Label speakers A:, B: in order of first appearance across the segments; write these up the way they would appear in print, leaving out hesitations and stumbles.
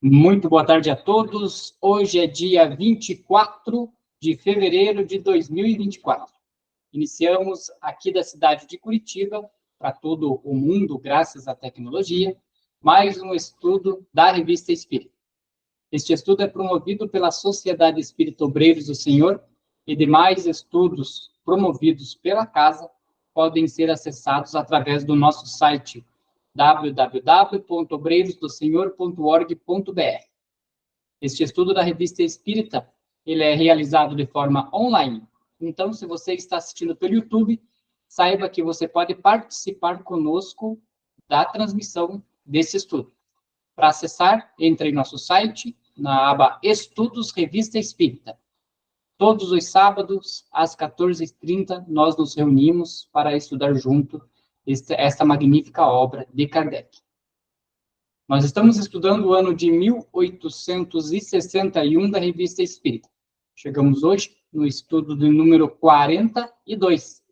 A: Muito boa tarde a todos. Hoje é dia 24 de fevereiro de 2024. Iniciamos aqui da cidade de Curitiba, para todo o mundo, graças à tecnologia, mais um estudo da Revista Espírita. Este estudo é promovido pela Sociedade Espírita Obreiros do Senhor e demais estudos promovidos pela casa podem ser acessados através do nosso site www.obreirosdosenhor.org.br. Este estudo da Revista Espírita, ele é realizado de forma online. Então, se você está assistindo pelo YouTube, saiba que você pode participar conosco da transmissão desse estudo. Para acessar, entre em nosso site, na aba Estudos Revista Espírita. Todos os sábados, às 14h30, nós nos reunimos para estudar junto esta magnífica obra de Kardec. Nós estamos estudando o ano de 1861 da Revista Espírita. Chegamos hoje no estudo do número 42.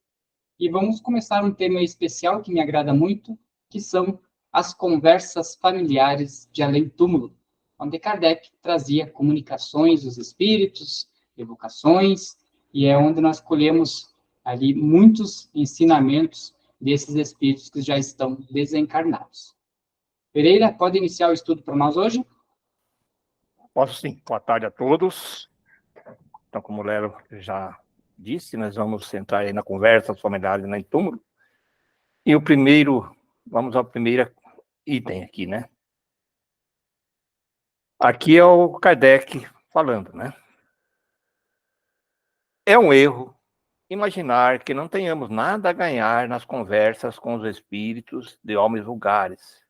A: E vamos começar um tema especial que me agrada muito, que são as conversas familiares de além-túmulo, onde Kardec trazia comunicações dos espíritos, evocações, e é onde nós colhemos ali muitos ensinamentos desses espíritos que já estão desencarnados. Pereira, pode iniciar o estudo para nós hoje?
B: Posso sim. Boa tarde a todos. Então, como o Lero já disse, nós vamos entrar aí na conversa familiares em túmulo. E vamos ao primeiro item aqui, né? Aqui é o Kardec falando, né? É um erro imaginar que não tenhamos nada a ganhar nas conversas com os espíritos de homens vulgares,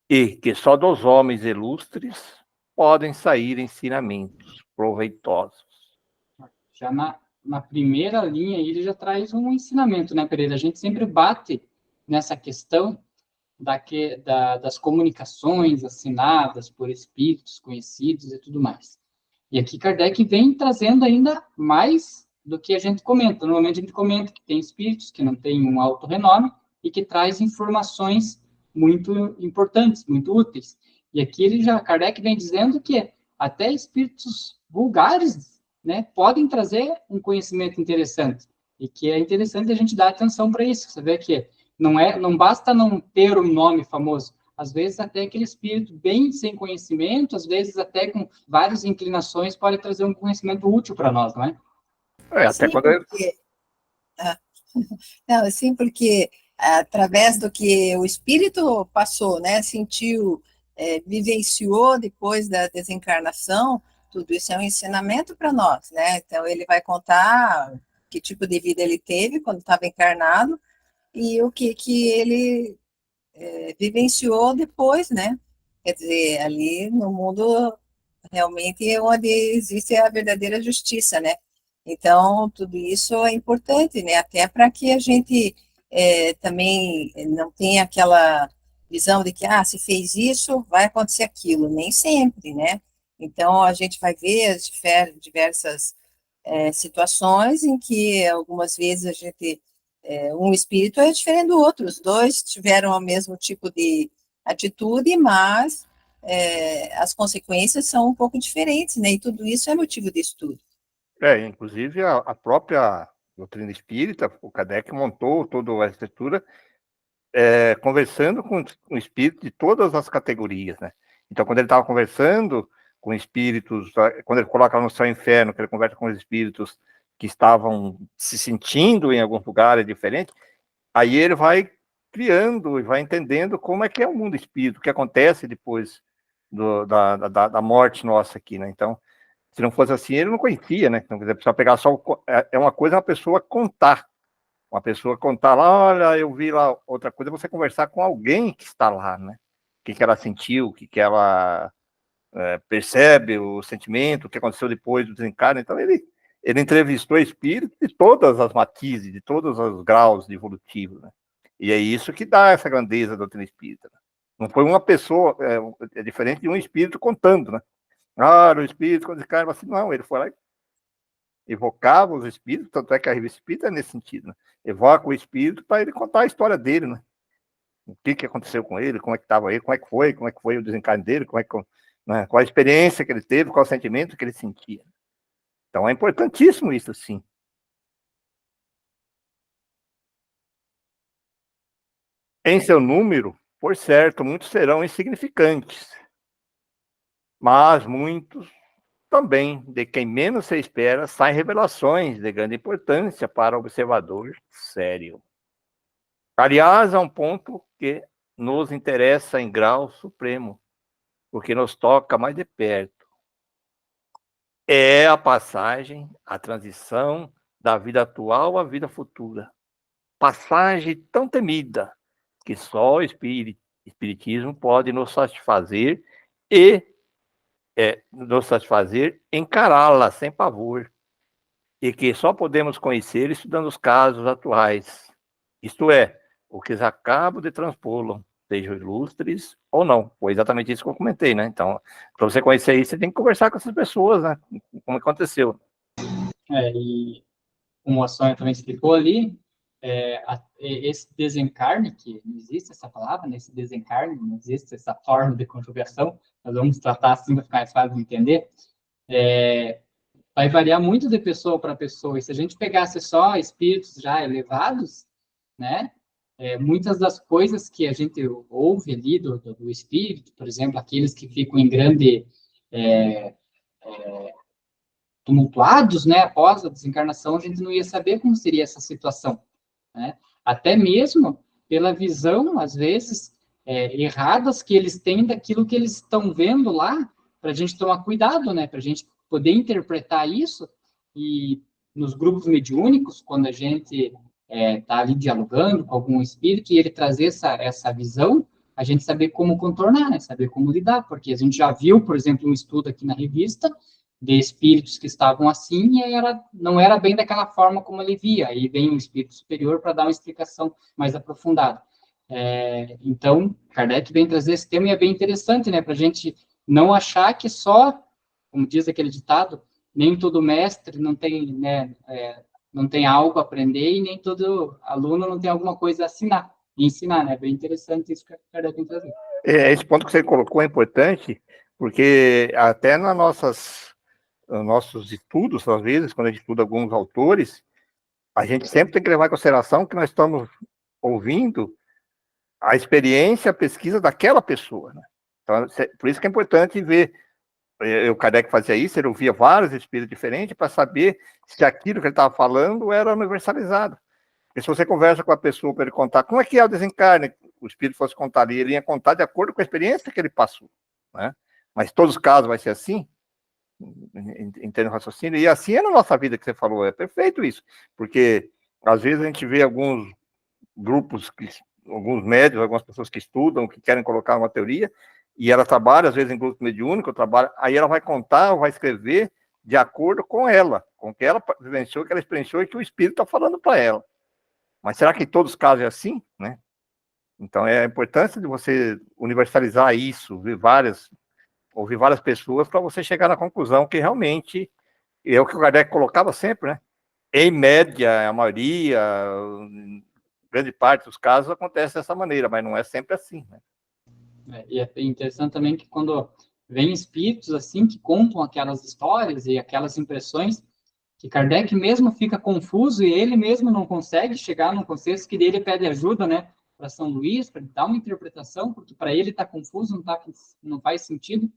B: e que só dos homens ilustres podem sair ensinamentos proveitosos.
A: Já na primeira linha, ele já traz um ensinamento, né, Pereira? A gente sempre bate nessa questão das comunicações assinadas por espíritos conhecidos e tudo mais. E aqui Kardec vem trazendo ainda mais do que a gente comenta. Normalmente a gente comenta que tem espíritos que não têm um alto renome e que traz informações muito importantes, muito úteis. E aqui Kardec vem dizendo que até espíritos vulgares, né, podem trazer um conhecimento interessante. E que é interessante a gente dar atenção para isso. Você vê que não basta não ter um nome famoso. Às vezes até aquele espírito bem sem conhecimento, às vezes até com várias inclinações, pode trazer um conhecimento útil para nós, não é?
B: Até
C: sim,
B: quando
C: não, sim, porque através do que o espírito passou, né, sentiu, vivenciou depois da desencarnação, tudo isso é um ensinamento para nós, né? Então ele vai contar que tipo de vida ele teve quando estava encarnado e o que ele vivenciou depois, né? Quer dizer, ali no mundo realmente é onde existe a verdadeira justiça, né? Então, tudo isso é importante, né? Até para que a gente também não tenha aquela visão de que, se fez isso, vai acontecer aquilo. Nem sempre, né? Então, a gente vai ver as diversas situações em que algumas vezes a gente um espírito é diferente do outro, os dois tiveram o mesmo tipo de atitude, mas as consequências são um pouco diferentes, né? E tudo isso é motivo de estudo.
B: Inclusive a própria doutrina espírita, o Kardec montou toda a estrutura conversando com espíritos de todas as categorias, né? Então, quando ele estava conversando com espíritos, quando ele coloca no céu e inferno, que ele conversa com os espíritos que estavam se sentindo em alguns lugares diferentes, aí ele vai criando e vai entendendo como é que é o mundo espírito, o que acontece depois da morte nossa aqui, né? Então, se não fosse assim, ele não conhecia, né? Então, quer dizer, precisa pegar só uma coisa uma pessoa contar lá, olha, eu vi lá outra coisa, você conversar com alguém que está lá, né? O que ela sentiu, o que ela percebe, o sentimento, o que aconteceu depois do desencarne. Então, ele entrevistou espíritos de todas as matizes, de todos os graus evolutivos, né? E é isso que dá essa grandeza da doutrina espírita, né? Não foi uma pessoa, é diferente de um espírito contando, né? O espírito, quando desencarna, assim, não, ele foi lá e evocava os espíritos, tanto é que a revista espírita é nesse sentido, né? Evoca o espírito para ele contar a história dele, né? o que aconteceu com ele, como é que estava ele, como é que foi o desencarne dele, né, qual a experiência que ele teve, qual o sentimento que ele sentia. Então é importantíssimo isso, sim. Em seu número, por certo, muitos serão insignificantes, mas muitos também, de quem menos se espera, saem revelações de grande importância para o observador sério. Aliás, há um ponto que nos interessa em grau supremo, porque nos toca mais de perto. É a passagem, a transição da vida atual à vida futura. Passagem tão temida que só o Espiritismo pode nos satisfazer e nos satisfazer encará-la sem pavor, e que só podemos conhecer estudando os casos atuais, isto é, o que acabo de transpô-lo, sejam ilustres ou não. Foi exatamente isso que eu comentei, né? Então, para você conhecer isso, você tem que conversar com essas pessoas, né? Como aconteceu.
A: E como a Sônia também explicou ali, esse desencarne, que não existe essa palavra, né? Esse desencarne, não existe essa forma de conjugação, nós vamos tratar assim para ficar mais fácil de entender, vai variar muito de pessoa para pessoa, e se a gente pegasse só espíritos já elevados, né, muitas das coisas que a gente ouve ali do espírito, por exemplo, aqueles que ficam em grande tumultuados, né, após a desencarnação, a gente não ia saber como seria essa situação, né? Até mesmo pela visão, às vezes, erradas que eles têm daquilo que eles estão vendo lá, para a gente tomar cuidado, né, para a gente poder interpretar isso, e nos grupos mediúnicos, quando a gente está ali dialogando com algum espírito e ele trazer essa visão, a gente saber como contornar, né, saber como lidar, porque a gente já viu, por exemplo, um estudo aqui na revista, de espíritos que estavam assim, e não era bem daquela forma como ele via. Aí vem um espírito superior para dar uma explicação mais aprofundada. Então, Kardec vem trazer esse tema e é bem interessante, né, para a gente não achar que só, como diz aquele ditado, nem todo mestre não tem, né, não tem algo a aprender e nem todo aluno não tem alguma coisa a ensinar, né? É bem interessante isso que Kardec vem trazer.
B: Esse ponto que você colocou é importante, porque até nos nossos estudos, às vezes, quando a gente estuda alguns autores, a gente sempre tem que levar em consideração que nós estamos ouvindo a experiência, a pesquisa daquela pessoa, né? Então, por isso que é importante ver, o Kardec fazia isso, ele ouvia vários espíritos diferentes para saber se aquilo que ele estava falando era universalizado. Porque se você conversa com a pessoa para ele contar como é que é o desencarne, o espírito fosse contar ali, ele ia contar de acordo com a experiência que ele passou, né? Mas todos os casos vai ser assim? Entende o raciocínio? E assim é na nossa vida que você falou, é perfeito isso, porque às vezes a gente vê alguns grupos, alguns médios, algumas pessoas que estudam, que querem colocar uma teoria, e ela trabalha às vezes em grupo mediúnico, aí ela vai contar, vai escrever de acordo com ela, com o que ela vivenciou, que ela experienciou e que o espírito está falando para ela. Mas será que em todos os casos é assim, né? Então é a importância de você universalizar isso, ouvir várias pessoas para você chegar na conclusão que realmente é o que o Kardec colocava sempre, né? Em média, a maioria, grande parte dos casos acontece dessa maneira, mas não é sempre assim, né?
A: E é interessante também que quando vem espíritos assim que contam aquelas histórias e aquelas impressões, que Kardec mesmo fica confuso e ele mesmo não consegue chegar num consenso, que dele pede ajuda, né, para São Luís, para dar uma interpretação, porque para ele está confuso, não faz sentido.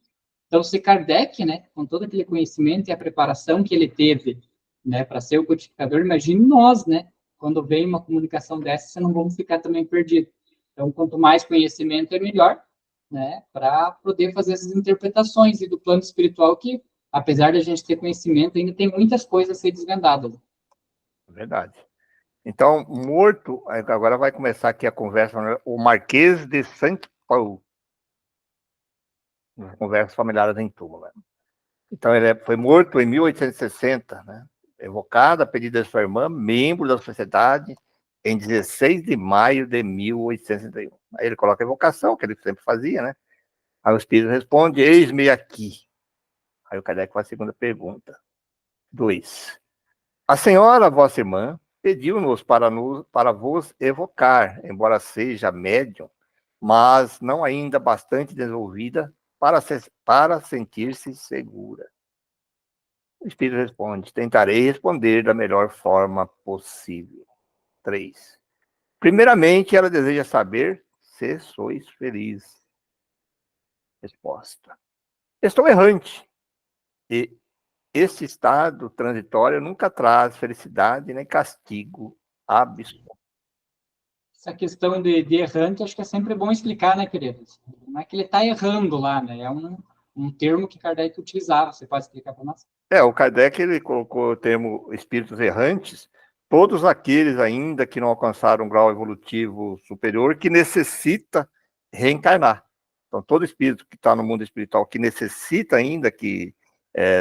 A: Então, se Kardec, né, com todo aquele conhecimento e a preparação que ele teve, né, para ser o codificador, imagine nós, né, quando vem uma comunicação dessa, você não vamos ficar também perdido. Então, quanto mais conhecimento é melhor, né, para poder fazer essas interpretações e do plano espiritual que, apesar de a gente ter conhecimento, ainda tem muitas coisas a ser desvendadas.
B: Verdade. Então, morto, agora vai começar aqui a conversa, né? O Marquês de Saint Paul, conversas familiares em túmulo. Então, ele foi morto em 1860, né? Evocado a pedido de sua irmã, membro da sociedade, em 16 de maio de 1861. Aí ele coloca a evocação, que ele sempre fazia, né? Aí o espírito responde, eis-me aqui. Aí o Kardec faz a segunda pergunta. 2. A senhora, vossa irmã, pediu-nos para vos evocar, embora seja médium, mas não ainda bastante desenvolvida para sentir-se segura. O Espírito responde: tentarei responder da melhor forma possível. 3. Primeiramente, ela deseja saber se sois feliz. Resposta: estou errante. E esse estado transitório nunca traz felicidade nem castigo absoluto.
A: Essa questão de errante, acho que é sempre bom explicar, né, queridos? Não é que ele está errando lá, né? É um termo que Kardec utilizava. Você pode explicar para nós?
B: O Kardec ele colocou o termo espíritos errantes, todos aqueles ainda que não alcançaram um grau evolutivo superior, que necessita reencarnar. Então, todo espírito que está no mundo espiritual, que necessita ainda, que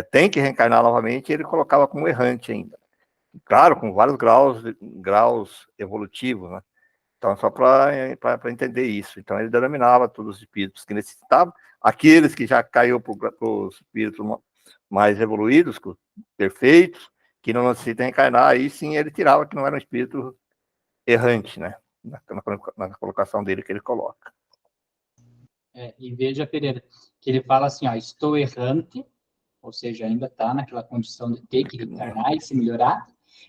B: tem que reencarnar novamente, ele colocava como errante ainda. Claro, com vários graus evolutivos, né? Então, só para entender isso. Então, ele denominava todos os espíritos que necessitavam, aqueles que já caiu para os espíritos mais evoluídos, perfeitos, que não necessitam reencarnar, aí sim ele tirava que não era um espírito errante, né? Na colocação dele que ele coloca.
A: E veja, Pereira, que ele fala assim, ó, estou errante, ou seja, ainda está naquela condição de ter que reencarnar e se melhorar,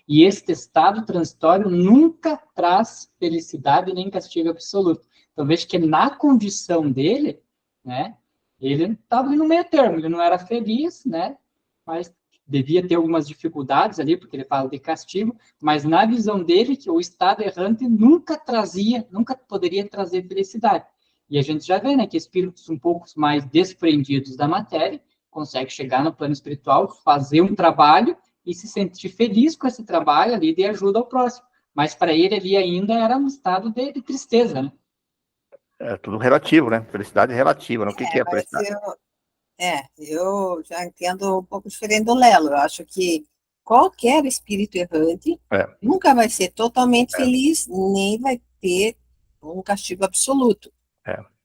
A: e este estado transitório nunca traz felicidade nem castigo absoluto. Então, veja que na condição dele, né, ele estava no meio termo, ele não era feliz, né, mas devia ter algumas dificuldades ali, porque ele fala de castigo, mas na visão dele, que o estado errante nunca poderia trazer felicidade. E a gente já vê, né, que espíritos um pouco mais desprendidos da matéria conseguem chegar no plano espiritual, fazer um trabalho e se sentir feliz com esse trabalho ali de ajuda ao próximo. Mas para ele ali ainda era um estado de tristeza, né?
B: É tudo relativo, né? Felicidade relativa, não? O que é felicidade?
C: Eu já entendo um pouco diferente do Lelo. Eu acho que qualquer espírito errante nunca vai ser totalmente feliz, nem vai ter um castigo absoluto.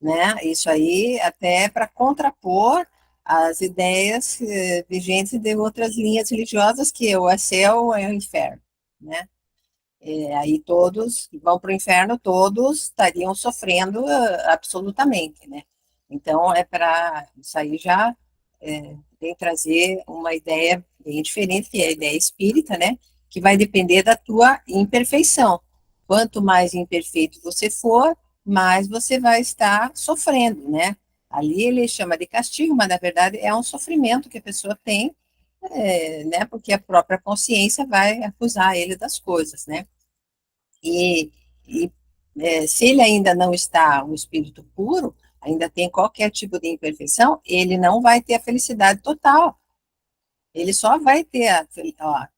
C: Né? Isso aí até para contrapor as ideias vigentes de outras linhas religiosas, que é o céu ou é o inferno, né? Aí todos que vão para o inferno, todos estariam sofrendo absolutamente, né? Então, isso aí já vem trazer uma ideia bem diferente, que é a ideia espírita, né? Que vai depender da tua imperfeição. Quanto mais imperfeito você for, mais você vai estar sofrendo, né? Ali ele chama de castigo, mas na verdade é um sofrimento que a pessoa tem, né? Porque a própria consciência vai acusar ele das coisas, né? E, se ele ainda não está um espírito puro, ainda tem qualquer tipo de imperfeição, ele não vai ter a felicidade total. Ele só vai ter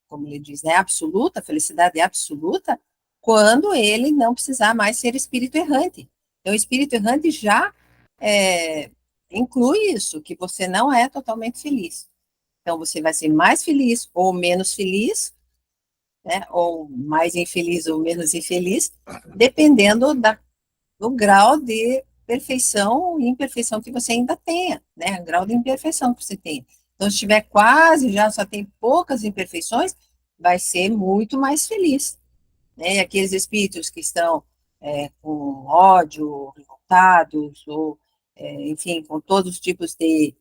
C: como ele diz, né, absoluta, felicidade absoluta, quando ele não precisar mais ser espírito errante. Então, o espírito errante já inclui isso, que você não é totalmente feliz. Então, você vai ser mais feliz ou menos feliz, né, ou mais infeliz ou menos infeliz, dependendo do grau de perfeição e imperfeição que você ainda tenha, né, o grau de imperfeição que você tem. Então, se tiver quase, já só tem poucas imperfeições, vai ser muito mais feliz. Né? E aqueles espíritos que estão com ódio, revoltados, ou, enfim, com todos os tipos de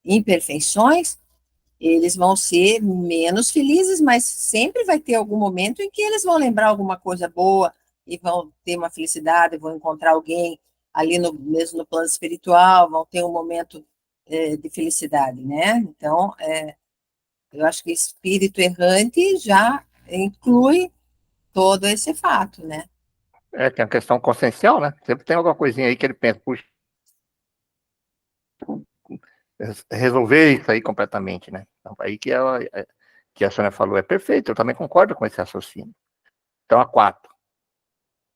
C: imperfeições, eles vão ser menos felizes, mas sempre vai ter algum momento em que eles vão lembrar alguma coisa boa e vão ter uma felicidade, vão encontrar alguém ali mesmo no plano espiritual, vão ter um momento de felicidade, né? Então, eu acho que espírito errante já inclui todo esse fato, né?
B: Que é uma questão consciencial, né? Sempre tem alguma coisinha aí que ele pensa, puxa, resolver isso aí completamente, né? Então, aí que a Sônia falou é perfeito, eu também concordo com esse raciocínio. Então, a 4.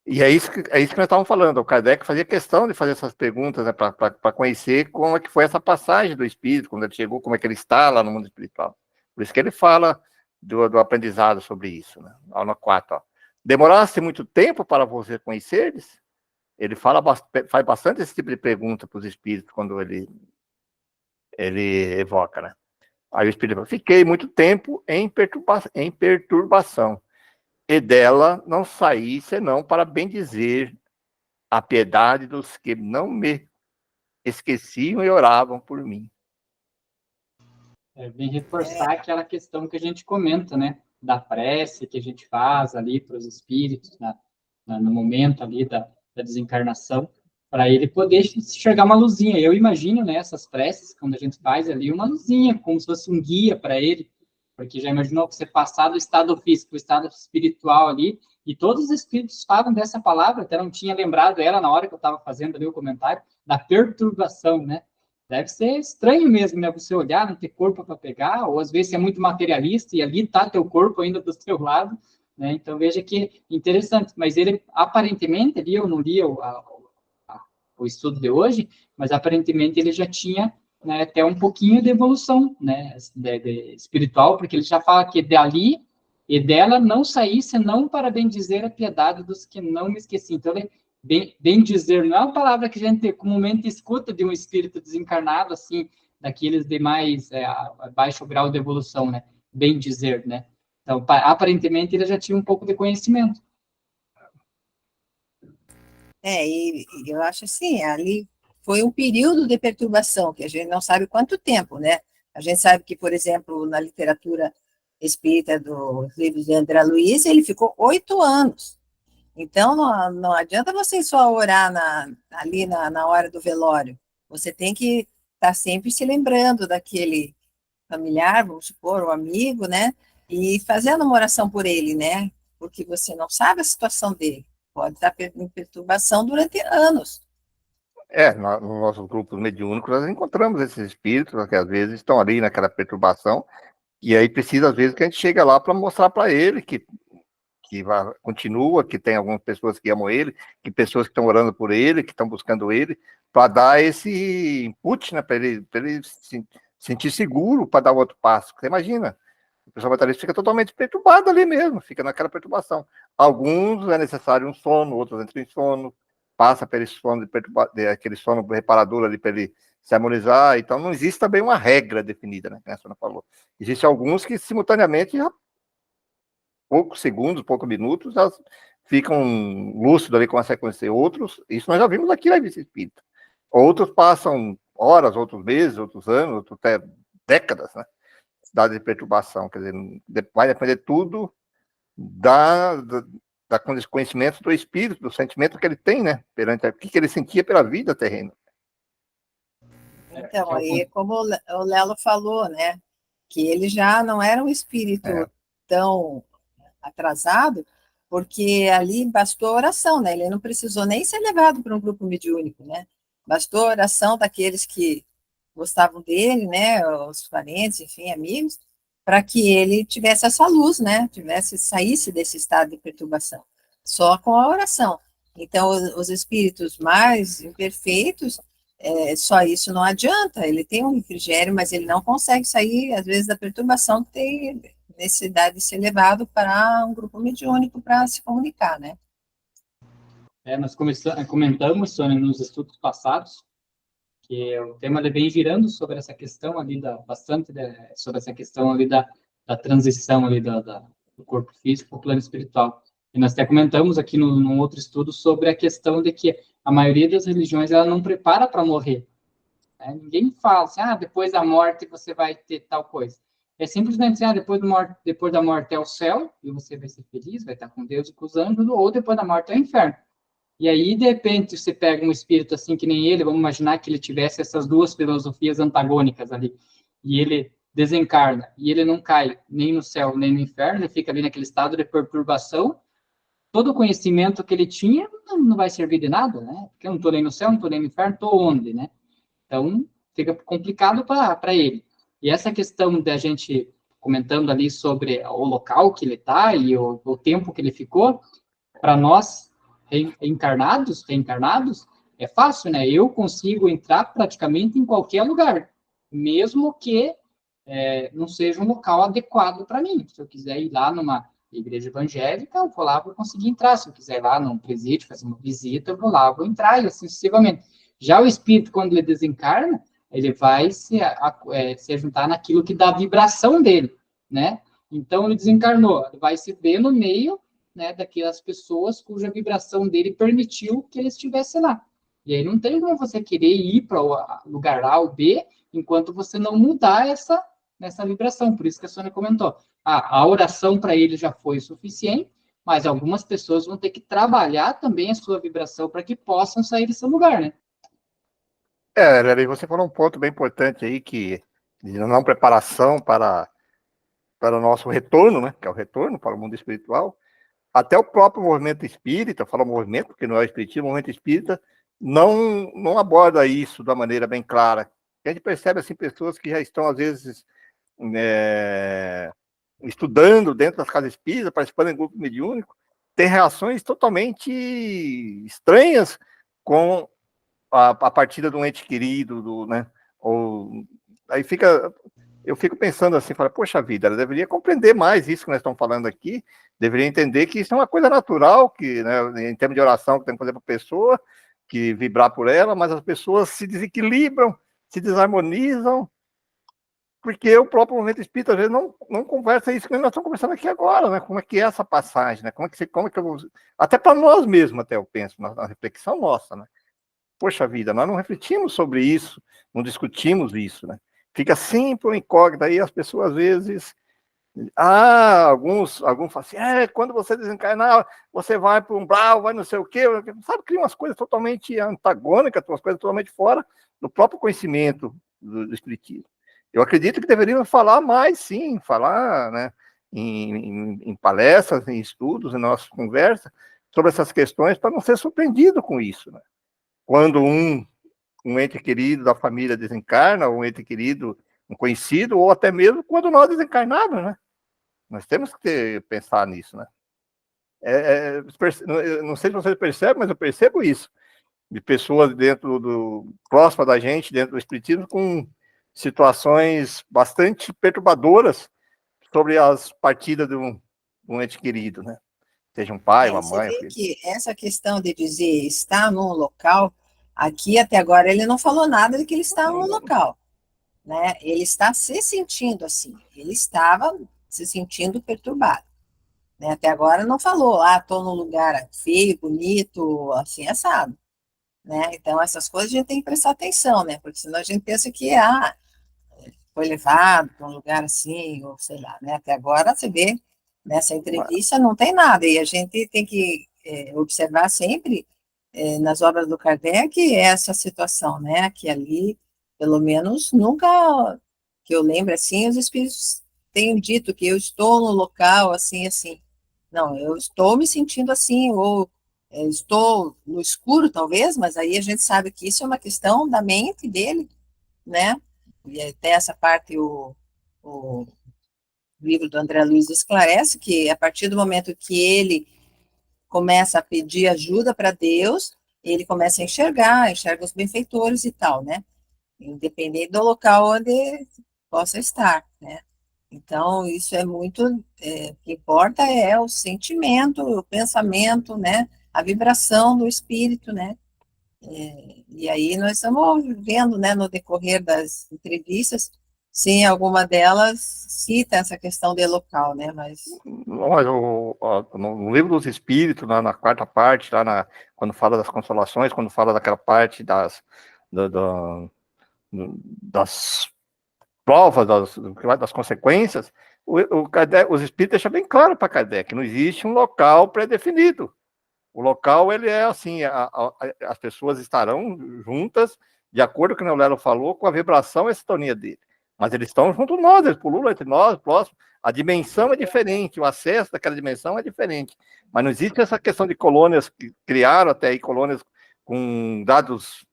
B: E é isso que nós estávamos falando. O Kardec fazia questão de fazer essas perguntas, né, para conhecer como é que foi essa passagem do espírito, quando ele chegou, como é que ele está lá no mundo espiritual. Por isso que ele fala do aprendizado sobre isso. Né? Aula 4. Ó. Demorasse muito tempo para você conhecer-eles? Ele faz bastante esse tipo de pergunta para os espíritos quando ele evoca. Né? Aí o espírito fala, fiquei muito tempo em perturbação. E dela não saí senão para bem dizer a piedade dos que não me esqueciam e oravam por mim.
A: Bem reforçar aquela questão que a gente comenta, né? Da prece que a gente faz ali para os espíritos, no momento ali da desencarnação, para ele poder enxergar uma luzinha. Eu imagino, né, essas preces, quando a gente faz ali, uma luzinha, como se fosse um guia para ele, porque já imaginou você passar do estado físico para o estado espiritual ali, e todos os espíritos falam dessa palavra, até não tinha lembrado ela na hora que eu estava fazendo ali o comentário, da perturbação, né? Deve ser estranho mesmo, né? Você olhar, não ter corpo para pegar, ou às vezes é muito materialista e ali está teu corpo ainda do teu lado, né? Então veja que interessante. Mas ele aparentemente, ali eu não li o estudo de hoje, mas aparentemente ele já tinha, né, até um pouquinho de evolução, né, de espiritual, porque ele já fala que dali e dela não saí senão para bendizer a piedade dos que não me esqueci. Então ele bem dizer, não é uma palavra que a gente comumente escuta de um espírito desencarnado, assim, daqueles de mais baixo grau de evolução, né? Bem dizer, né? Então, aparentemente, ele já tinha um pouco de conhecimento.
C: E eu acho assim, ali foi um período de perturbação, que a gente não sabe quanto tempo, né? A gente sabe que, por exemplo, na literatura espírita dos livros de André Luiz, ele ficou 8 anos. Então, não adianta você só orar ali na hora do velório. Você tem que estar sempre se lembrando daquele familiar, vamos supor, o amigo, né? E fazendo uma oração por ele, né? Porque você não sabe a situação dele. Pode estar em perturbação durante anos.
B: No nosso grupo mediúnico, nós encontramos esses espíritos que às vezes estão ali naquela perturbação, e aí precisa, às vezes, que a gente chega lá para mostrar para ele que continua, que tem algumas pessoas que amam ele, que pessoas que estão orando por ele, que estão buscando ele, para dar esse input, né, para ele se sentir seguro para dar o outro passo. Você imagina, o pessoal batalhista fica totalmente perturbado ali mesmo, fica naquela perturbação. Alguns é necessário um sono, outros entram em sono, passa pelo sono aquele sono reparador ali para ele se harmonizar. Então não existe também uma regra definida, né, que a senhora falou. Existem alguns que simultaneamente poucos segundos, poucos minutos, elas ficam lúcidos ali, começam a conhecer outros. Isso nós já vimos aqui na Vista Espírita. Outros passam horas, outros meses, outros anos, outros até décadas, né? Cidade de perturbação. Quer dizer, vai depender tudo da conhecimento do espírito, do sentimento que ele tem, né? Perante o que ele sentia pela vida terrena.
C: Então, aí, como o Lelo falou, né? Que ele já não era um espírito tão atrasado, porque ali bastou a oração, né? Ele não precisou nem ser levado para um grupo mediúnico, né? Bastou a oração daqueles que gostavam dele, né? Os parentes, enfim, amigos, para que ele tivesse essa luz, né? Saísse desse estado de perturbação, só com a oração. Então, os espíritos mais imperfeitos, só isso não adianta. Ele tem um refrigério, mas ele não consegue sair, às vezes, da perturbação que tem necessidade de ser levado para um grupo mediúnico para se comunicar, né?
A: Nós comentamos, Sônia, nos estudos passados, que o tema vem girando sobre essa questão ali, sobre essa questão ali da transição ali do corpo físico para o plano espiritual. E nós até comentamos aqui num outro estudo sobre a questão de que a maioria das religiões ela não prepara para morrer. Né? Ninguém fala assim, depois da morte você vai ter tal coisa. É simplesmente assim, depois da morte é o céu, e você vai ser feliz, vai estar com Deus e com os anjos, ou depois da morte é o inferno. E aí, de repente, você pega um espírito assim que nem ele, vamos imaginar que ele tivesse essas duas filosofias antagônicas ali, e ele desencarna, e ele não cai nem no céu, nem no inferno, ele fica ali naquele estado de perturbação, todo o conhecimento que ele tinha não vai servir de nada, né? Porque eu não estou nem no céu, não estou nem no inferno, estou onde, né? Então, fica complicado para ele. E essa questão da gente comentando ali sobre o local que ele está e o tempo que ele ficou, para nós reencarnados, é fácil, né? Eu consigo entrar praticamente em qualquer lugar, mesmo que não seja um local adequado para mim. Se eu quiser ir lá numa igreja evangélica, eu vou lá, vou conseguir entrar. Se eu quiser ir lá num presídio, fazer uma visita, eu vou lá, vou entrar, e assim sucessivamente. Já o espírito, quando ele desencarna, ele vai se juntar naquilo que dá a vibração dele, né? Então, ele desencarnou, ele vai se ver no meio né, daquelas pessoas cuja vibração dele permitiu que ele estivesse lá. E aí não tem como você querer ir para o lugar A ou B enquanto você não mudar nessa vibração. Por isso que a Sônia comentou. A oração para ele já foi suficiente, mas algumas pessoas vão ter que trabalhar também a sua vibração para que possam sair desse lugar, né?
B: Lely, você falou um ponto bem importante aí, que de não preparação para o nosso retorno, né? Que é o retorno para o mundo espiritual. Até o próprio movimento espírita, falo movimento, porque não é o espiritismo, o movimento espírita não aborda isso da maneira bem clara. A gente percebe, assim, pessoas que já estão, às vezes, estudando dentro das casas espíritas, participando em grupo mediúnico, tem reações totalmente estranhas com a partida de um ente querido, né? Aí eu fico pensando assim, poxa vida, ela deveria compreender mais isso que nós estamos falando aqui, deveria entender que isso é uma coisa natural, que, né, em termos de oração, que tem que fazer para a pessoa, que vibrar por ela, mas as pessoas se desequilibram, se desarmonizam, porque o próprio movimento espírita, às vezes, não conversa isso que nós estamos conversando aqui agora, né? Como é que é essa passagem, né? Como é que eu vou... Até para nós mesmos, até eu penso, na reflexão nossa, né? Poxa vida, nós não refletimos sobre isso, não discutimos isso, né? Fica sempre uma incógnita aí, as pessoas às vezes... alguns falam assim, quando você desencarnar, você vai para um umbral, vai não sei o quê, sabe, cria umas coisas totalmente antagônicas, umas coisas totalmente fora do próprio conhecimento do espiritismo. Eu acredito que deveríamos falar mais, sim, falar, né, em palestras, em estudos, em nossas conversas, sobre essas questões, para não ser surpreendido com isso, né? Quando um ente querido da família desencarna, ou um ente querido, um conhecido, ou até mesmo quando nós desencarnamos, né? Nós temos que pensar nisso, né? Não sei se vocês percebem, mas eu percebo isso, de pessoas próximas da gente, dentro do espiritismo, com situações bastante perturbadoras sobre as partidas de um ente querido, né? Seja um pai, uma
C: Você
B: mãe, um
C: vê
B: filho.
C: que essa questão de dizer estar num local, aqui até agora ele não falou nada de que ele está num local, né? Ele está se sentindo assim, ele estava se sentindo perturbado, né? Até agora não falou, estou num lugar feio, bonito, assim, assado, né? Então essas coisas a gente tem que prestar atenção, né? Porque senão a gente pensa que, foi levado para um lugar assim, ou sei lá, né? Até agora você vê, nessa entrevista não tem nada, e a gente tem que observar sempre, nas obras do Kardec, essa situação, né? Que ali, pelo menos, nunca que eu lembro assim, os espíritos tenham dito que eu estou no local assim, assim. Não, eu estou me sentindo assim, ou estou no escuro, talvez, mas aí a gente sabe que isso é uma questão da mente dele, né? E até essa parte o livro do André Luiz esclarece que a partir do momento que ele começa a pedir ajuda para Deus, ele começa a enxerga os benfeitores e tal, né? Independente do local onde possa estar, né? Então, isso é muito, o que importa é o sentimento, o pensamento, né? A vibração do espírito, né? E aí nós estamos vendo, né, no decorrer das entrevistas, se alguma delas cita essa questão de local, né, mas...
B: Mas no livro dos Espíritos, na quarta parte, quando fala das consolações, quando fala daquela parte das provas, das consequências, os Espíritos deixam bem claro para Kardec, não existe um local pré-definido. O local, ele é assim, as pessoas estarão juntas, de acordo com o que o Lelo falou, com a vibração e a sintonia dele. Mas eles estão junto a nós, eles pululam entre nós, próximo. A dimensão é diferente, o acesso daquela dimensão é diferente. Mas não existe essa questão de colônias que criaram até aí, colônias com dados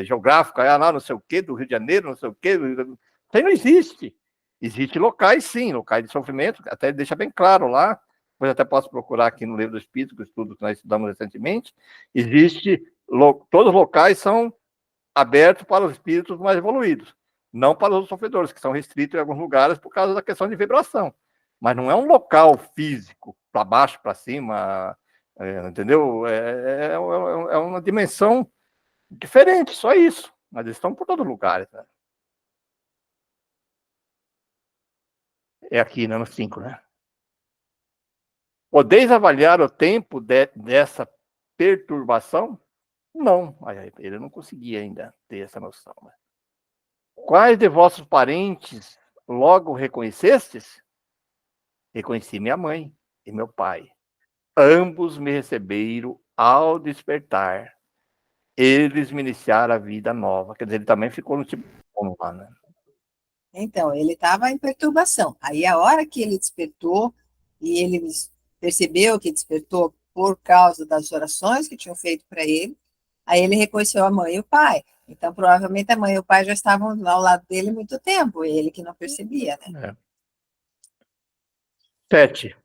B: geográficos, não sei o quê, do Rio de Janeiro, não sei o quê. Isso aí não existe. Existem locais, sim, locais de sofrimento, até ele deixa bem claro lá. Depois até posso procurar aqui no Livro do Espírito, que é o estudo que nós estudamos recentemente. Todos os locais são abertos para os espíritos mais evoluídos, não para os sofredores, que são restritos em alguns lugares por causa da questão de vibração. Mas não é um local físico, para baixo, para cima, entendeu? É uma dimensão diferente, só isso. Mas eles estão por todos os lugares. Né? É aqui, né, no 5, né? Podeis avaliar o tempo dessa perturbação? Não, aí ele não conseguia ainda ter essa noção. Né? Quais de vossos parentes logo reconhecestes? Reconheci minha mãe e meu pai. Ambos me receberam ao despertar. Eles me iniciaram a vida nova. Quer dizer, ele também ficou no tipo como lá, né?
C: Então, ele estava em perturbação. Aí, a hora que ele despertou, e ele percebeu que despertou por causa das orações que tinham feito para ele, aí ele reconheceu a mãe e o pai. Então, provavelmente, a mãe e o pai já estavam ao lado dele há muito tempo, ele que não percebia, né?
B: 7.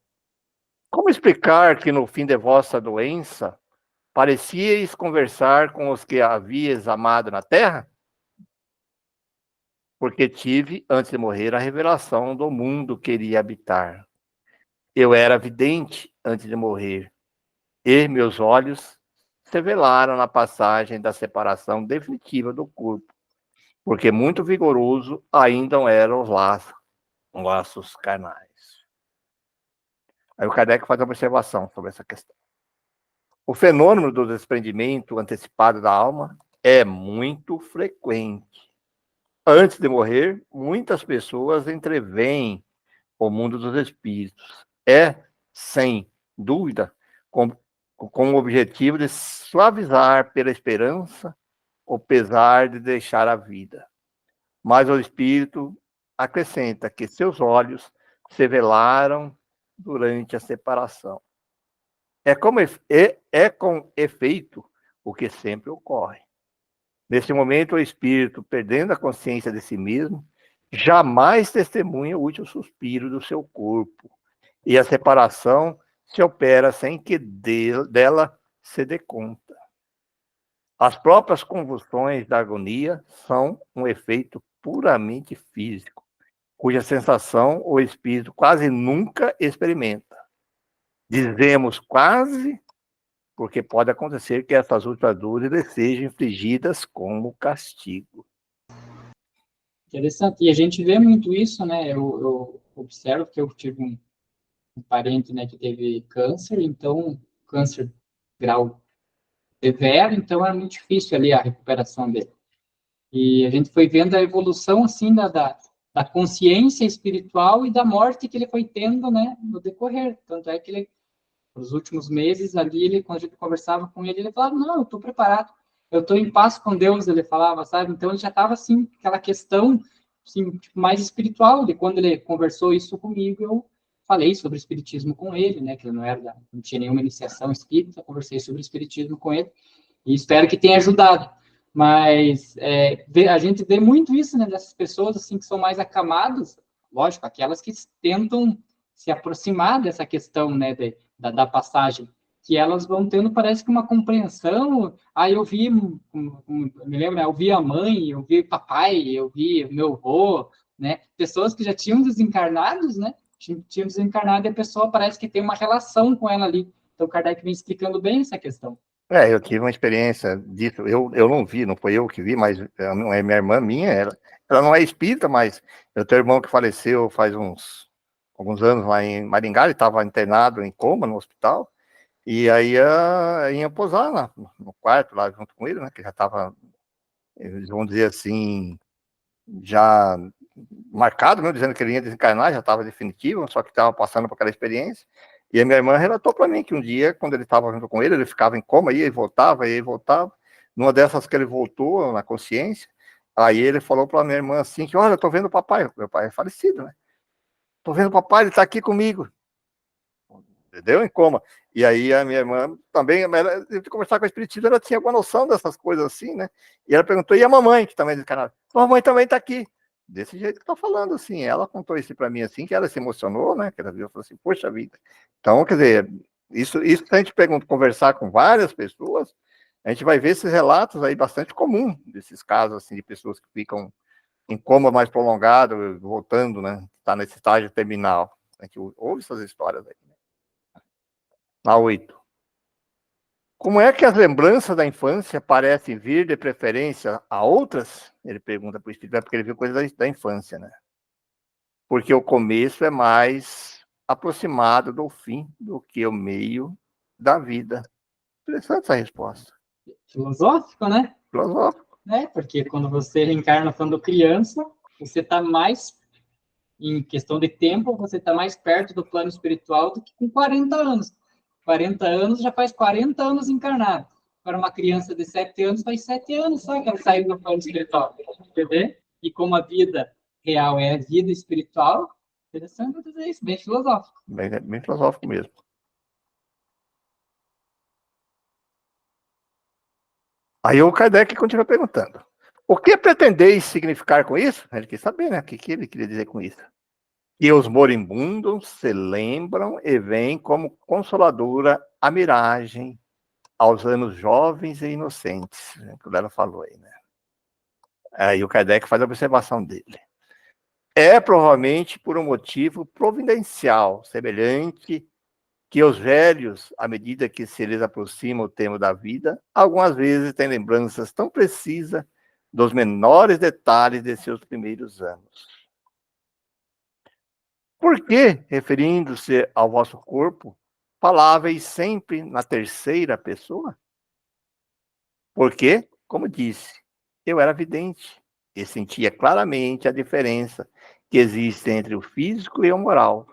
B: Como explicar que no fim de vossa doença parecieis conversar com os que havíeis amado na terra? Porque tive, antes de morrer, a revelação do mundo que iria habitar. Eu era vidente antes de morrer, e meus olhos se velaram na passagem da separação definitiva do corpo, porque muito vigoroso ainda eram os laços carnais. Aí o Kardec faz uma observação sobre essa questão. O fenômeno do desprendimento antecipado da alma é muito frequente. Antes de morrer, muitas pessoas entreveem o mundo dos espíritos. É, sem dúvida, com o objetivo de suavizar pela esperança o pesar de deixar a vida. Mas o espírito acrescenta que seus olhos se velaram durante a separação. É com efeito o que sempre ocorre. Nesse momento, o espírito, perdendo a consciência de si mesmo, jamais testemunha o último suspiro do seu corpo. E a separação se opera sem que dela se dê conta. As próprias convulsões da agonia são um efeito puramente físico, cuja sensação o espírito quase nunca experimenta. Dizemos quase, porque pode acontecer que essas últimas dores lhe sejam infligidas como castigo.
A: Interessante. E a gente vê muito isso, né? Eu observo que eu tive um parente, né, que teve câncer, então, câncer grau severo, então era muito difícil ali a recuperação dele. E a gente foi vendo a evolução, assim, da consciência espiritual e da morte que ele foi tendo, né, no decorrer. Tanto é que ele, nos últimos meses ali, quando a gente conversava com ele, ele falava, não, eu estou preparado, eu estou em paz com Deus, ele falava, sabe? Então ele já estava, assim, aquela questão, assim, tipo, mais espiritual, de quando ele conversou isso comigo, eu falei sobre espiritismo com ele, né, que ele não tinha nenhuma iniciação espírita, conversei sobre espiritismo com ele, e espero que tenha ajudado. Mas a gente vê muito isso, né, dessas pessoas assim que são mais acamadas, lógico, aquelas que tentam se aproximar dessa questão, né, da passagem, que elas vão tendo, parece que uma compreensão. Eu vi, me lembro, eu vi a mãe, eu vi o papai, eu vi meu avô, né, pessoas que já tinham desencarnados, né, tinham desencarnado e a pessoa parece que tem uma relação com ela ali. Então, Kardec vem explicando bem essa questão.
B: Eu tive uma experiência disso, eu não vi, não foi eu que vi, mas é minha irmã minha, ela não é espírita, mas eu tenho um irmão que faleceu faz alguns anos lá em Maringá, ele estava internado em coma no hospital, e aí ia posar lá no quarto, lá junto com ele, né, que já estava, eles vão dizer assim, já marcado, mesmo, dizendo que ele ia desencarnar, já estava definitivo, só que estava passando por aquela experiência. E a minha irmã relatou para mim que um dia, quando ele estava junto com ele ficava em coma, ia e voltava, ia e voltava. Numa dessas que ele voltou na consciência, aí ele falou para minha irmã assim, que olha, eu tô vendo o papai, meu pai é falecido, né? Tô vendo o papai, ele tá aqui comigo. Entendeu? Em coma. E aí a minha irmã também, de conversar com a espiritista, ela tinha alguma noção dessas coisas assim, né? E ela perguntou, e a mamãe, que também é desencarnada? A mamãe também tá aqui. Desse jeito que tá falando, assim. Ela contou isso para mim, assim, que ela se emocionou, né? Que ela viu e falou assim, poxa vida. Então, quer dizer, isso se a gente conversar com várias pessoas, a gente vai ver esses relatos aí bastante comum, desses casos, assim, de pessoas que ficam em coma mais prolongado, voltando, né? Tá nesse estágio terminal. A gente ouve essas histórias aí. Na 8. Como é que as lembranças da infância parecem vir de preferência a outras? Ele pergunta para o espírito, porque ele viu coisas da infância, né? Porque o começo é mais aproximado do fim do que o meio da vida. Interessante essa resposta.
A: Filosófico, né?
B: Filosófico.
A: Porque quando você reencarna quando criança, você está mais, em questão de tempo, você está mais perto do plano espiritual do que com 40 anos. 40 anos já faz 40 anos encarnado. Para uma criança de 7 anos, faz 7 anos só que ela saiu do plano espiritual. Entendeu? E como a vida real é a vida espiritual, interessante dizer isso, bem filosófico.
B: Bem filosófico mesmo. Aí o Kardec continua perguntando: o que pretendeis significar com isso? Ele quer saber, né? O que ele queria dizer com isso? Que os moribundos se lembram e veem como consoladora a miragem aos anos jovens e inocentes, né, que ela falou aí, né? Aí o Kardec faz a observação dele. É provavelmente por um motivo providencial, semelhante que os velhos, à medida que se lhes aproxima o tempo da vida, algumas vezes têm lembranças tão precisas dos menores detalhes de seus primeiros anos. Por que, referindo-se ao vosso corpo, faláveis sempre na terceira pessoa? Porque, como disse, eu era vidente e sentia claramente a diferença que existe entre o físico e o moral.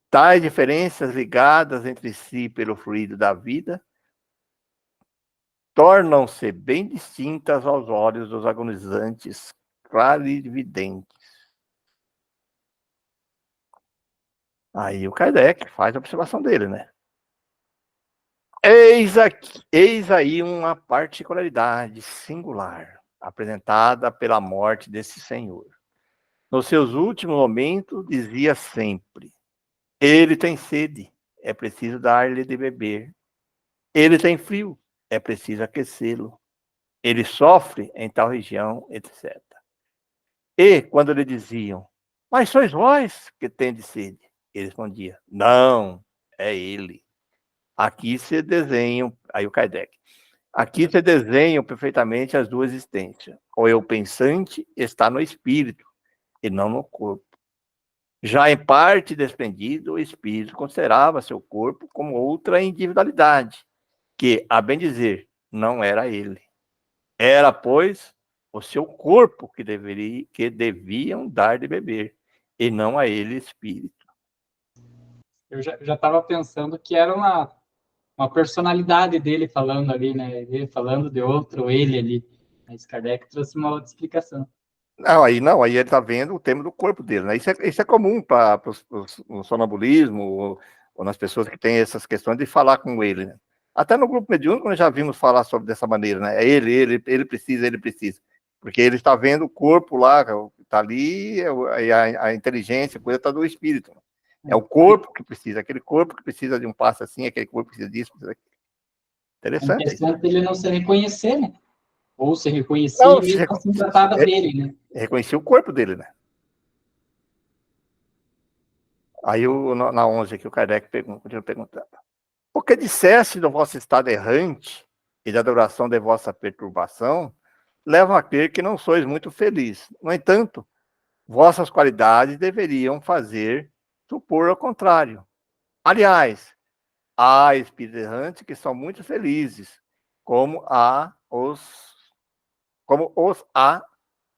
B: Tais diferenças ligadas entre si pelo fluido da vida tornam-se bem distintas aos olhos dos agonizantes clarividentes. Aí o Kardec faz a observação dele, né? Eis aí uma particularidade singular apresentada pela morte desse senhor. Nos seus últimos momentos, dizia sempre: ele tem sede, é preciso dar-lhe de beber. Ele tem frio, é preciso aquecê-lo. Ele sofre em tal região, etc. E, quando lhe diziam: mas sois vós que tendes sede, ele respondia: não, é ele. Aqui se desenham, aí o Kardec, aqui se desenham perfeitamente as duas existências. O eu pensante está no espírito e não no corpo. Já em parte desprendido, o espírito considerava seu corpo como outra individualidade, que, a bem dizer, não era ele. Era, pois, o seu corpo que deviam dar de beber, e não a ele espírito.
A: Eu já estava pensando que era uma personalidade dele falando ali, né? Ele falando de outro, ele ali. Mas Kardec trouxe uma outra explicação.
B: Não, aí ele está vendo o tema do corpo dele, né? Isso é comum para o sonambulismo ou nas pessoas que têm essas questões de falar com ele, né? Até no grupo mediúnico nós já vimos falar sobre dessa maneira, né? É ele precisa. Porque ele está vendo o corpo lá, está ali, a inteligência, a coisa está do espírito. É o corpo que precisa, aquele corpo que precisa de um passo assim, aquele corpo que precisa disso, precisa daquilo. Interessante.
A: É interessante ele não se reconhecer, né? Ou se reconhecia
B: Não,
A: e mesmo assim tratava dele, né?
B: Reconhecia o corpo dele, né? Aí na 11 aqui o Kardec continua perguntando: o que disseste do vosso estado errante e da duração de vossa perturbação levam a crer que não sois muito feliz. No entanto, vossas qualidades deveriam fazer supor ao contrário. Aliás, há espíritos errantes que são muito felizes, como os há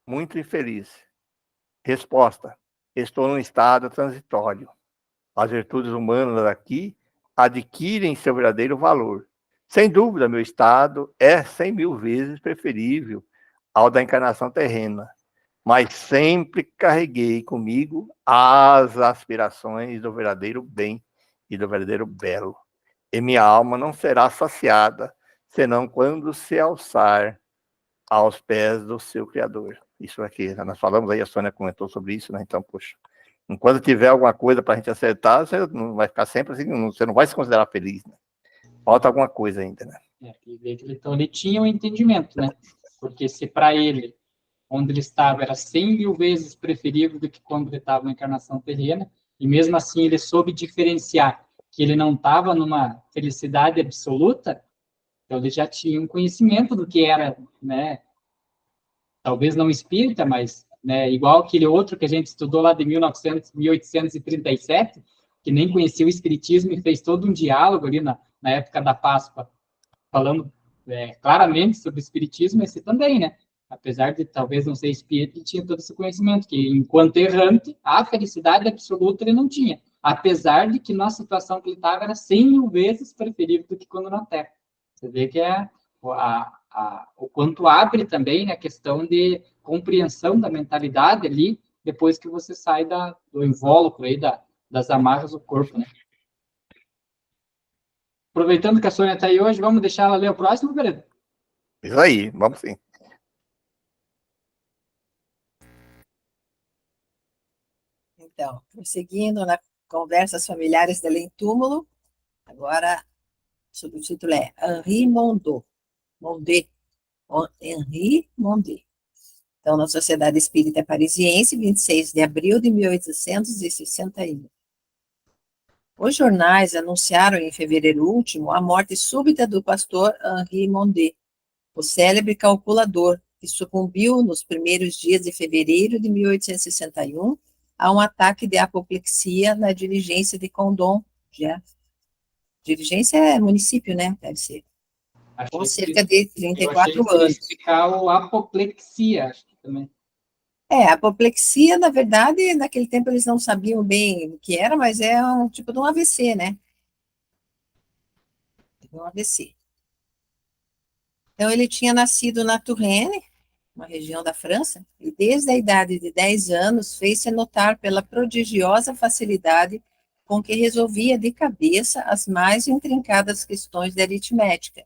B: muito infelizes. Resposta: estou num estado transitório. As virtudes humanas aqui adquirem seu verdadeiro valor. Sem dúvida, meu estado é 100.000 vezes preferível ao da encarnação terrena, mas sempre carreguei comigo as aspirações do verdadeiro bem e do verdadeiro belo. E minha alma não será saciada, senão quando se alçar aos pés do seu Criador. Isso aqui, nós falamos aí, a Sônia comentou sobre isso, né? Então, poxa, enquanto tiver alguma coisa para a gente acertar, você não vai ficar sempre assim, você não vai se considerar feliz, né? Falta alguma coisa ainda, né?
A: Então, ele tinha um entendimento, né? Porque se para ele, onde ele estava, era 100.000 vezes preferível do que quando ele estava na encarnação terrena, e mesmo assim ele soube diferenciar que ele não estava numa felicidade absoluta, então ele já tinha um conhecimento do que era, né? Talvez não espírita, mas, né, igual aquele outro que a gente estudou lá de 1837, que nem conhecia o Espiritismo e fez todo um diálogo ali na época da Páscoa, falando claramente sobre o Espiritismo, esse também, né? Apesar de talvez não ser espírita, ele tinha todo esse conhecimento, que enquanto errante, a felicidade absoluta ele não tinha. Apesar de que na situação que ele estava era 100 mil vezes preferível do que quando na Terra. Você vê que o quanto abre também a questão de compreensão da mentalidade ali, depois que você sai do invólucro aí, das amarras do corpo, né? Aproveitando que a Sônia está aí hoje, vamos deixar ela ler o próximo, Pedro?
B: Isso aí, vamos sim.
C: Então, prosseguindo na Conversas Familiares de Além Túmulo, agora o subtítulo é Henri Mondot. Henri Mondot. Então, na Sociedade Espírita Parisiense, 26 de abril de 1861. Os jornais anunciaram em fevereiro último a morte súbita do pastor Henri Mondot, o célebre calculador, que sucumbiu nos primeiros dias de fevereiro de 1861 a um ataque de apoplexia na diligência de Condom. Diligência é município, né? Deve ser. Com cerca de 34 anos.
A: Explicar o apoplexia, acho que também.
C: A apoplexia, na verdade, naquele tempo eles não sabiam bem o que era, mas é um tipo de um AVC, né? Um AVC. Então, ele tinha nascido na Touraine, uma região da França, e desde a idade de 10 anos fez-se notar pela prodigiosa facilidade com que resolvia de cabeça as mais intrincadas questões de aritmética,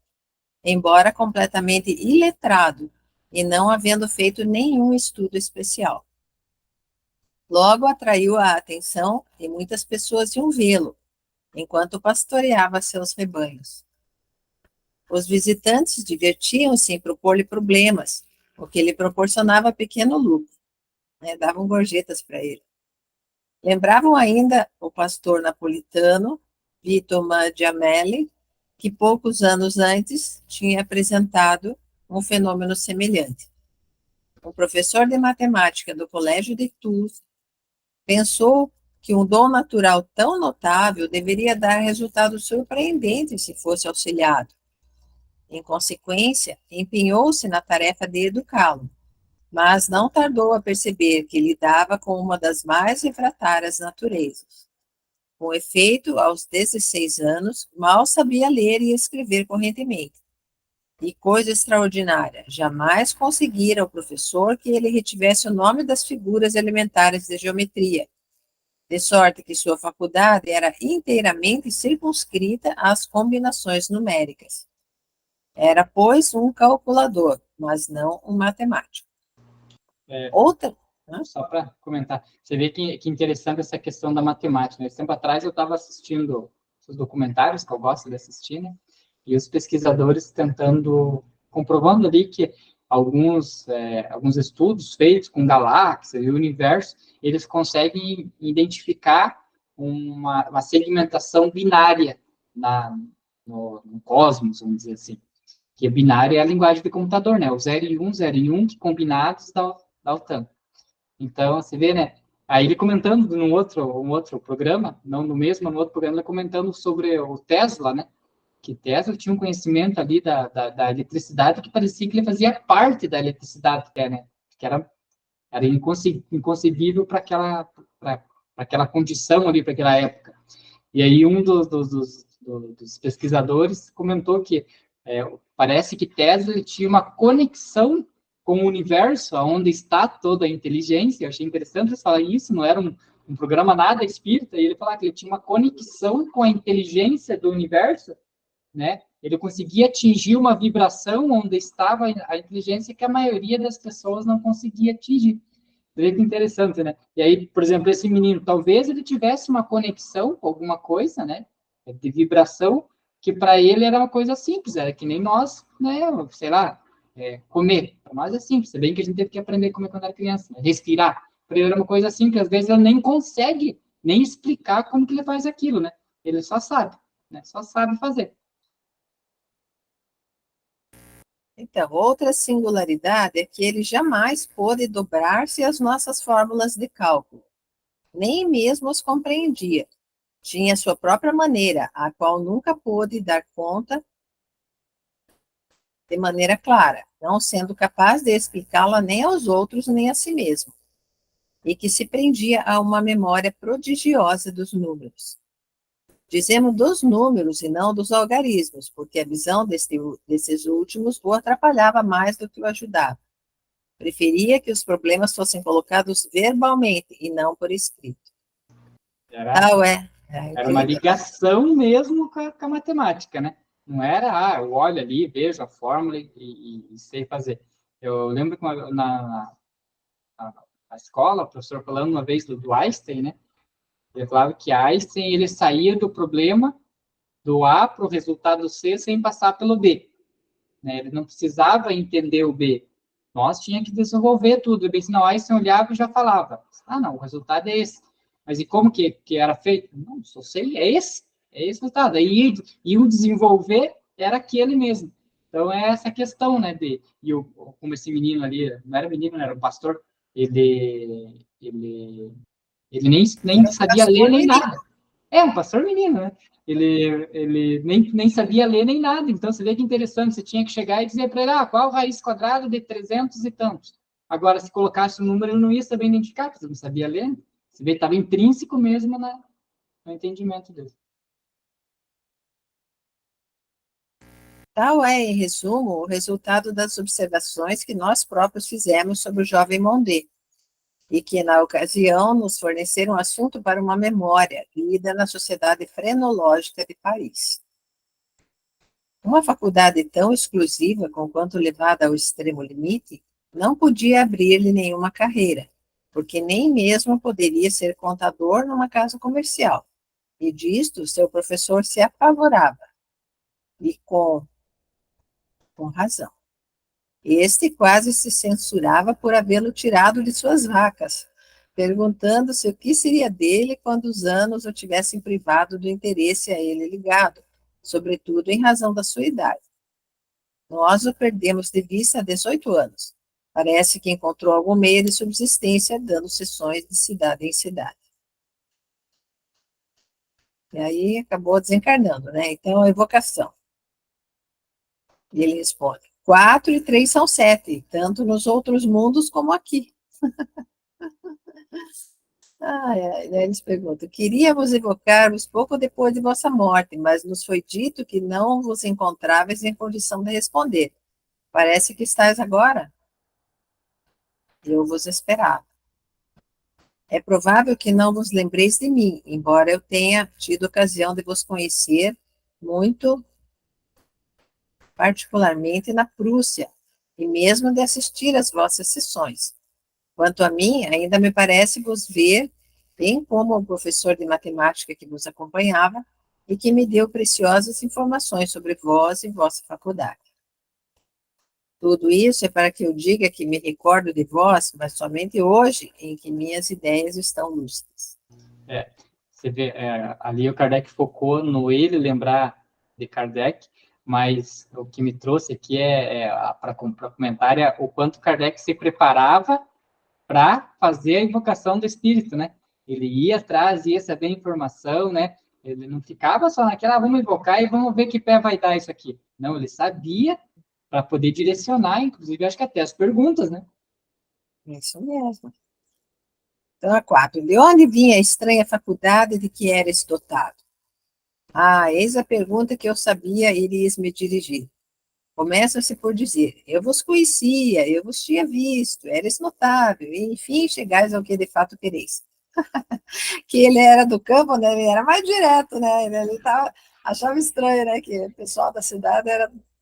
C: embora completamente iletrado e não havendo feito nenhum estudo especial. Logo atraiu a atenção e muitas pessoas iam vê-lo, enquanto pastoreava seus rebanhos. Os visitantes divertiam-se em propor-lhe problemas, o que lhe proporcionava pequeno lucro, né? Davam gorjetas para ele. Lembravam ainda o pastor napolitano, Vito Mangiamelli, que poucos anos antes tinha apresentado um fenômeno semelhante. O professor de matemática do Colégio de Tours pensou que um dom natural tão notável deveria dar resultados surpreendentes se fosse auxiliado. Em consequência, empenhou-se na tarefa de educá-lo, mas não tardou a perceber que lidava com uma das mais refratárias naturezas. Com efeito, aos 16 anos, mal sabia ler e escrever correntemente. E coisa extraordinária, jamais conseguira o professor que ele retivesse o nome das figuras elementares de geometria, de sorte que sua faculdade era inteiramente circunscrita às combinações numéricas. Era, pois, um calculador, mas não um matemático. Outra...
A: Só para comentar, você vê que interessante essa questão da matemática, né? Esse tempo atrás eu estava assistindo os documentários que eu gosto de assistir, né? E os pesquisadores comprovando ali que alguns estudos feitos com galáxias e universo, eles conseguem identificar uma segmentação binária no cosmos, vamos dizer assim. Que binário é a linguagem de computador, né? O 0 e 1, que combinados dá o tanto. Então, você vê, né? Aí ele comentando um outro programa, não no mesmo, no outro programa, ele comentando sobre o Tesla, né? Que Tesla tinha um conhecimento ali da eletricidade que parecia que ele fazia parte da eletricidade, né? Que era inconcebível para aquela condição ali, para aquela época. E aí um dos pesquisadores comentou que parece que Tesla tinha uma conexão com o universo, onde está toda a inteligência. Eu achei interessante eles falarem isso, não era um programa nada espírita, e ele falava que ele tinha uma conexão com a inteligência do universo, né? Ele conseguia atingir uma vibração onde estava a inteligência que a maioria das pessoas não conseguia atingir. Vê que interessante, né? E aí, por exemplo, esse menino, talvez ele tivesse uma conexão com alguma coisa, né? De vibração, que para ele era uma coisa simples, era que nem nós, né? Sei lá, comer. Para nós é simples, se bem que a gente teve que aprender a comer quando era criança, né? Respirar. Para ele era uma coisa simples, às vezes ele nem consegue nem explicar como que ele faz aquilo, né? Ele só sabe, né? Só sabe fazer.
C: Então, outra singularidade é que ele jamais pôde dobrar-se às nossas fórmulas de cálculo, nem mesmo as compreendia, Tinha sua própria maneira, a qual nunca pôde dar conta de maneira clara, não sendo capaz de explicá-la nem aos outros nem a si mesmo, e que se prendia a uma memória prodigiosa dos números. Dizemos dos números e não dos algarismos, porque a visão desses últimos o atrapalhava mais do que o ajudava. Preferia que os problemas fossem colocados verbalmente e não por escrito.
A: Era uma ligação mesmo com a matemática, né? Não era, eu olho ali, vejo a fórmula e sei fazer. Eu lembro que na escola, o professor falando uma vez do Einstein, né? Ele falava que Einstein, ele saía do problema do A para o resultado C sem passar pelo B. Né? Ele não precisava entender o B. Nós tínhamos que desenvolver tudo. Não, Einstein olhava e já falava. Não, o resultado é esse. Mas e como que era feito? Não, só sei, é esse o resultado. Aí, e o desenvolver era aquele mesmo. Então, é essa questão, né, como esse menino ali, não era menino, era um pastor, ele nem sabia ler nem nada. É, um pastor menino, né? Ele nem sabia ler nem nada. Então, você vê que interessante, você tinha que chegar e dizer para ele, qual raiz quadrada de 300 e tantos? Agora, se colocasse o número, ele não ia saber identificar, porque você não sabia ler. Você vê que estava intrínseco mesmo no entendimento dele.
C: Tal é, em resumo, o resultado das observações que nós próprios fizemos sobre o jovem Mondé, e que, na ocasião, nos forneceram assunto para uma memória lida na Sociedade Frenológica de Paris. Uma faculdade tão exclusiva, conquanto levada ao extremo limite, não podia abrir-lhe nenhuma carreira, porque nem mesmo poderia ser contador numa casa comercial, e disto seu professor se apavorava, e com razão. Este quase se censurava por havê-lo tirado de suas vacas, perguntando-se o que seria dele quando os anos o tivessem privado do interesse a ele ligado, sobretudo em razão da sua idade. Nós o perdemos de vista há 18 anos. Parece que encontrou algum meio de subsistência, dando sessões de cidade em cidade. E aí acabou desencarnando, né? Então, a evocação. E ele responde: 4 e 3 são 7, tanto nos outros mundos como aqui. Eles perguntam: queríamos evocar-vos pouco depois de vossa morte, mas nos foi dito que não vos encontráveis em condição de responder. Parece que estáis agora. Eu vos esperava. É provável que não vos lembreis de mim, embora eu tenha tido ocasião de vos conhecer muito particularmente na Prússia, e mesmo de assistir às vossas sessões. Quanto a mim, ainda me parece vos ver, bem como o professor de matemática que vos acompanhava, e que me deu preciosas informações sobre vós e vossa faculdade. Tudo isso é para que eu diga que me recordo de vós, mas somente hoje, em que minhas ideias estão lúcidas.
A: Você vê, ali o Kardec focou no ele lembrar de Kardec, mas o que me trouxe aqui para comentar o quanto Kardec se preparava para fazer a invocação do Espírito, né? Ele ia atrás, ia saber a informação, né? Ele não ficava só naquela, vamos invocar e vamos ver que pé vai dar isso aqui. Não, ele sabia para poder direcionar, inclusive, acho que até as perguntas, né?
C: Isso mesmo. Então, a 4. De onde vinha a estranha faculdade de que eras dotado? Eis a pergunta que eu sabia irias me dirigir. Começa-se por dizer: eu vos conhecia, eu vos tinha visto, eres notável, e enfim chegais ao que de fato quereis. Que ele era do campo, né? Ele era mais direto, né? Ele achava estranho, né? Que o pessoal da cidade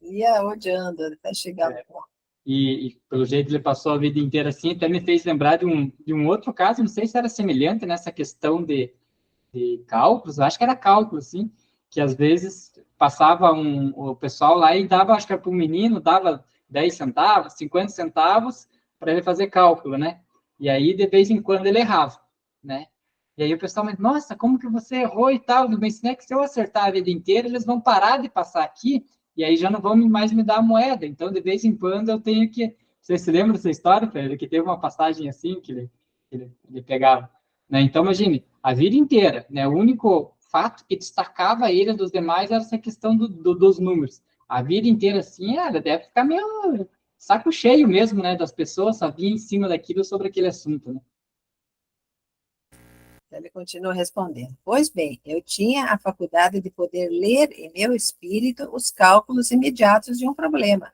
C: ia odiando até chegar no ponto.
A: E pelo jeito ele passou a vida inteira assim, até me fez lembrar de um outro caso, não sei se era semelhante nessa questão de cálculos, acho que era cálculo, assim, que às vezes passava o pessoal lá e dava, acho que era para o menino, dava 10 centavos, 50 centavos para ele fazer cálculo, né? E aí, de vez em quando, ele errava, né? E aí o pessoal me nossa, como que você errou e tal? Eu me ensinei que se eu acertar a vida inteira, eles vão parar de passar aqui e aí já não vão mais me dar a moeda. Então, de vez em quando, eu tenho que... Você se lembra dessa história, Pedro? Que teve uma passagem assim que ele pegava, né? Então, imagine, a vida inteira, né? A única fato que destacava ele dos demais era essa questão dos números. A vida inteira, assim, deve ficar meio saco cheio mesmo, né, das pessoas só vir em cima daquilo sobre aquele assunto, né?
C: Ele continua respondendo. Pois bem, eu tinha a faculdade de poder ler em meu espírito os cálculos imediatos de um problema.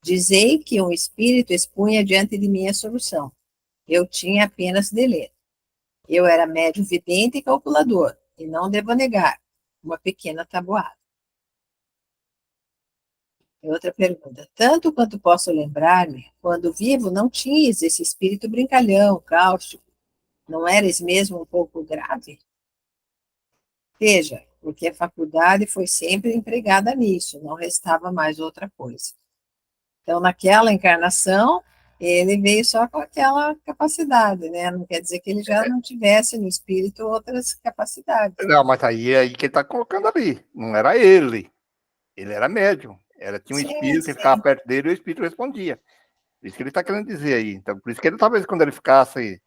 C: Dizei que um espírito expunha diante de mim a solução. Eu tinha apenas de ler. Eu era médium vidente e calculador, e não devo negar, uma pequena tabuada. Outra pergunta. Tanto quanto posso lembrar-me, quando vivo não tinhas esse espírito brincalhão, cáustico. Não eres mesmo um pouco grave? Veja, porque a faculdade foi sempre empregada nisso, não restava mais outra coisa. Então, naquela encarnação, ele veio só com aquela capacidade, né? Não quer dizer que ele já não tivesse no espírito outras capacidades.
B: Não, mas aí que ele está colocando ali. Não era ele. Ele era médium. Tinha um espírito que ficava perto dele e o espírito respondia. Isso que ele está querendo dizer aí. Então, por isso que ele, talvez, quando ele ficasse,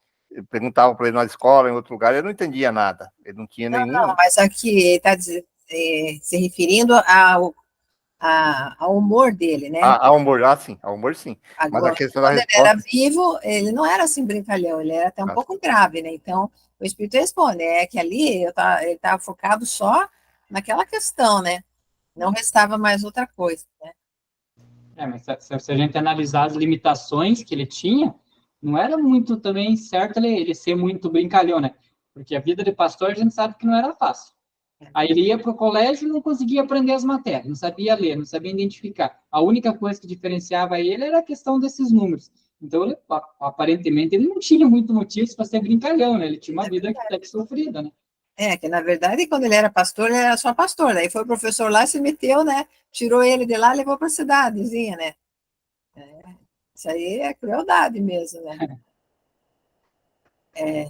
B: perguntava para ele na escola, em outro lugar, ele não entendia nada. Ele não tinha nenhum.
C: Não, mas aqui ele está se referindo ao humor dele, né?
B: Ao humor, sim, ao humor sim.
C: Agora,
B: mas a questão
C: quando
B: da
C: ele era vivo, ele não era assim brincalhão, ele era até um pouco grave, né? Então, o espírito responde, que ali ele estava focado só naquela questão, né? Não restava mais outra coisa, né?
A: Mas se a gente analisar as limitações que ele tinha, não era muito também certo ele ser muito brincalhão, né? Porque a vida de pastor a gente sabe que não era fácil. Aí ele ia para o colégio e não conseguia aprender as matérias, não sabia ler, não sabia identificar. A única coisa que diferenciava ele era a questão desses números. Então, aparentemente, ele não tinha muito motivos para ser brincalhão, né? Ele tinha uma vida até que sofrida, né?
C: Que na verdade, quando ele era pastor, ele era só pastor. Daí foi o professor lá, se meteu, né? Tirou ele de lá e levou para a cidadezinha, né? Isso aí é crueldade mesmo, né?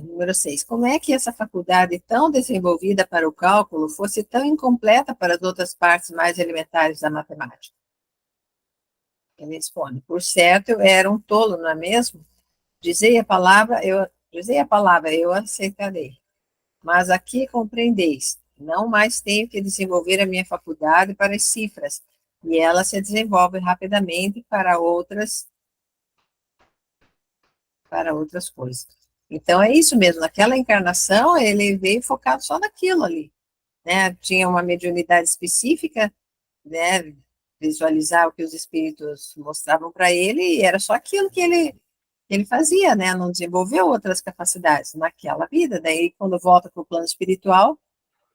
C: Número 6. Como é que essa faculdade tão desenvolvida para o cálculo fosse tão incompleta para as outras partes mais elementares da matemática? Ele responde, por certo, eu era um tolo, não é mesmo? Dizei a palavra, eu aceitarei. Mas aqui compreendeis, não mais tenho que desenvolver a minha faculdade para as cifras, e ela se desenvolve rapidamente para outras coisas. Então, é isso mesmo, naquela encarnação, ele veio focado só naquilo ali, né? Tinha uma mediunidade específica, né? Visualizar o que os espíritos mostravam para ele, e era só aquilo que ele fazia, né? Não desenvolveu outras capacidades naquela vida. Daí, quando volta para o plano espiritual,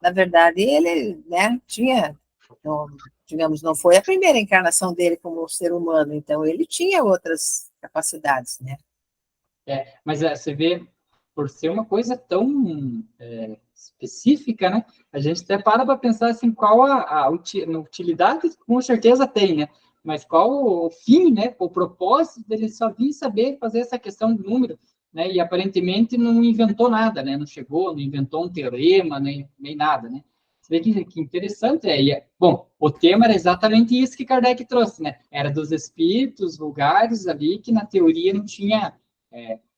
C: na verdade, ele, né, tinha, então, digamos, não foi a primeira encarnação dele como ser humano, então ele tinha outras capacidades, né?
A: Mas você vê, por ser uma coisa tão específica, né? A gente até para pensar assim, qual a utilidade, com certeza tem, né? Mas qual o fim, né? O propósito dele só vir saber fazer essa questão do número, né? E aparentemente não inventou nada, né? Não chegou, não inventou um teorema, nem nada, né? Você vê que interessante bom, o tema era exatamente isso que Kardec trouxe, né? Era dos espíritos vulgares ali que na teoria não tinha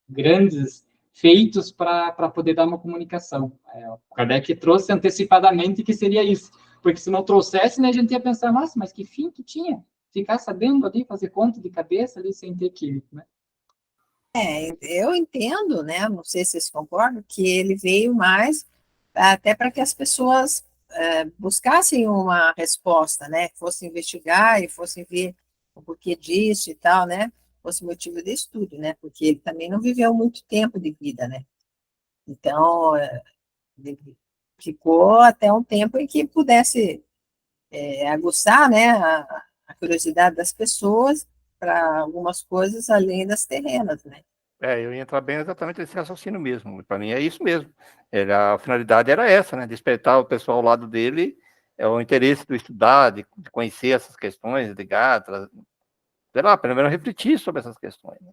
A: grandes feitos para poder dar uma comunicação. O Kardec trouxe antecipadamente que seria isso, porque se não trouxesse, né, a gente ia pensar, nossa, mas que fim que tinha? Ficar sabendo ali, fazer conta de cabeça ali, sem ter que... Né?
C: Eu entendo, né, não sei se vocês concordam, que ele veio mais até para que as pessoas buscassem uma resposta, né, fossem investigar e fossem ver o porquê disso e tal, né, fosse motivo de estudo, né, porque ele também não viveu muito tempo de vida, né, então ele ficou até um tempo em que pudesse aguçar, né, a curiosidade das pessoas para algumas coisas além das terrenas, né.
B: Eu ia entrar bem exatamente nesse raciocínio mesmo. Para mim é isso mesmo. A finalidade era essa, né? Despertar o pessoal ao lado dele, o interesse do estudar, de conhecer essas questões, ligar, sei lá, pelo menos refletir sobre essas questões. Né?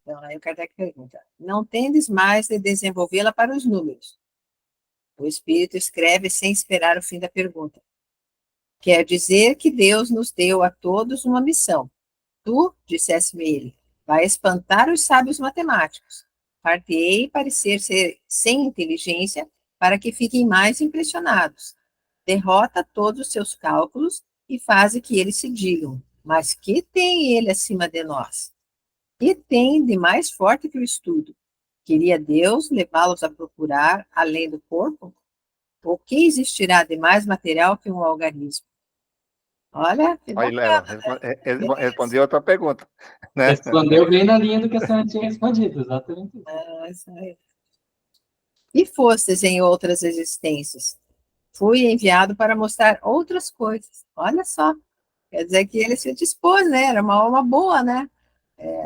C: Então, aí o Kardec pergunta, não tendes mais de desenvolvê-la para os números? O Espírito escreve sem esperar o fim da pergunta. Quer dizer que Deus nos deu a todos uma missão. Tu, dissesse-me ele, vai espantar os sábios matemáticos. Fartei parecer ser sem inteligência para que fiquem mais impressionados. Derrota todos os seus cálculos e faz que eles se digam, mas que tem ele acima de nós? Que tem de mais forte que o estudo? Queria Deus levá-los a procurar além do corpo? O que existirá de mais material que um algarismo? Olha, que
B: Aí, Lela,
C: bacana, né?
B: respondeu a tua pergunta, né?
A: Respondeu bem na linha do que a senhora tinha respondido, exatamente isso.
C: Isso aí. E fostes em outras existências. Fui enviado para mostrar outras coisas. Olha só. Quer dizer que ele se dispôs, né? Era uma alma boa, né?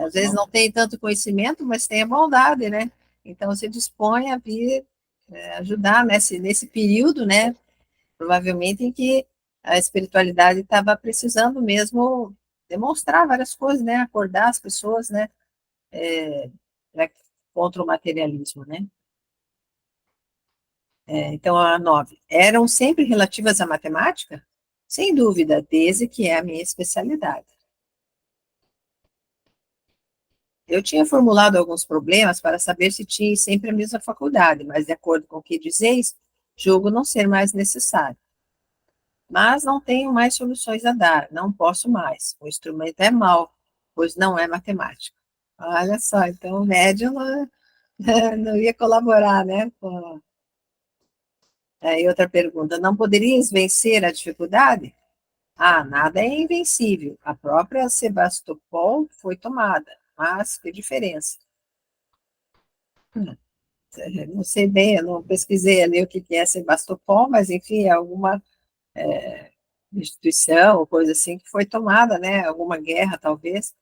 C: Às vezes não tem tanto conhecimento, mas tem a bondade, né? Então se dispõe a vir ajudar nesse período, né? Provavelmente em que a espiritualidade estava precisando mesmo demonstrar várias coisas, né? Acordar as pessoas, né? Contra o materialismo, né? Então, a 9. Eram sempre relativas à matemática? Sem dúvida, desde que é a minha especialidade. Eu tinha formulado alguns problemas para saber se tinha sempre a mesma faculdade, mas, de acordo com o que dizeis, julgo não ser mais necessário. Mas não tenho mais soluções a dar, não posso mais. O instrumento é mau, pois não é matemática. Olha só, então o médium não ia colaborar, né? E outra pergunta, não poderias vencer a dificuldade? Ah, nada é invencível. A própria Sebastopol foi tomada, mas que diferença. Não sei bem, eu não pesquisei ali o que é Sebastopol, mas enfim, é alguma instituição ou coisa assim que foi tomada, né? Alguma guerra, talvez,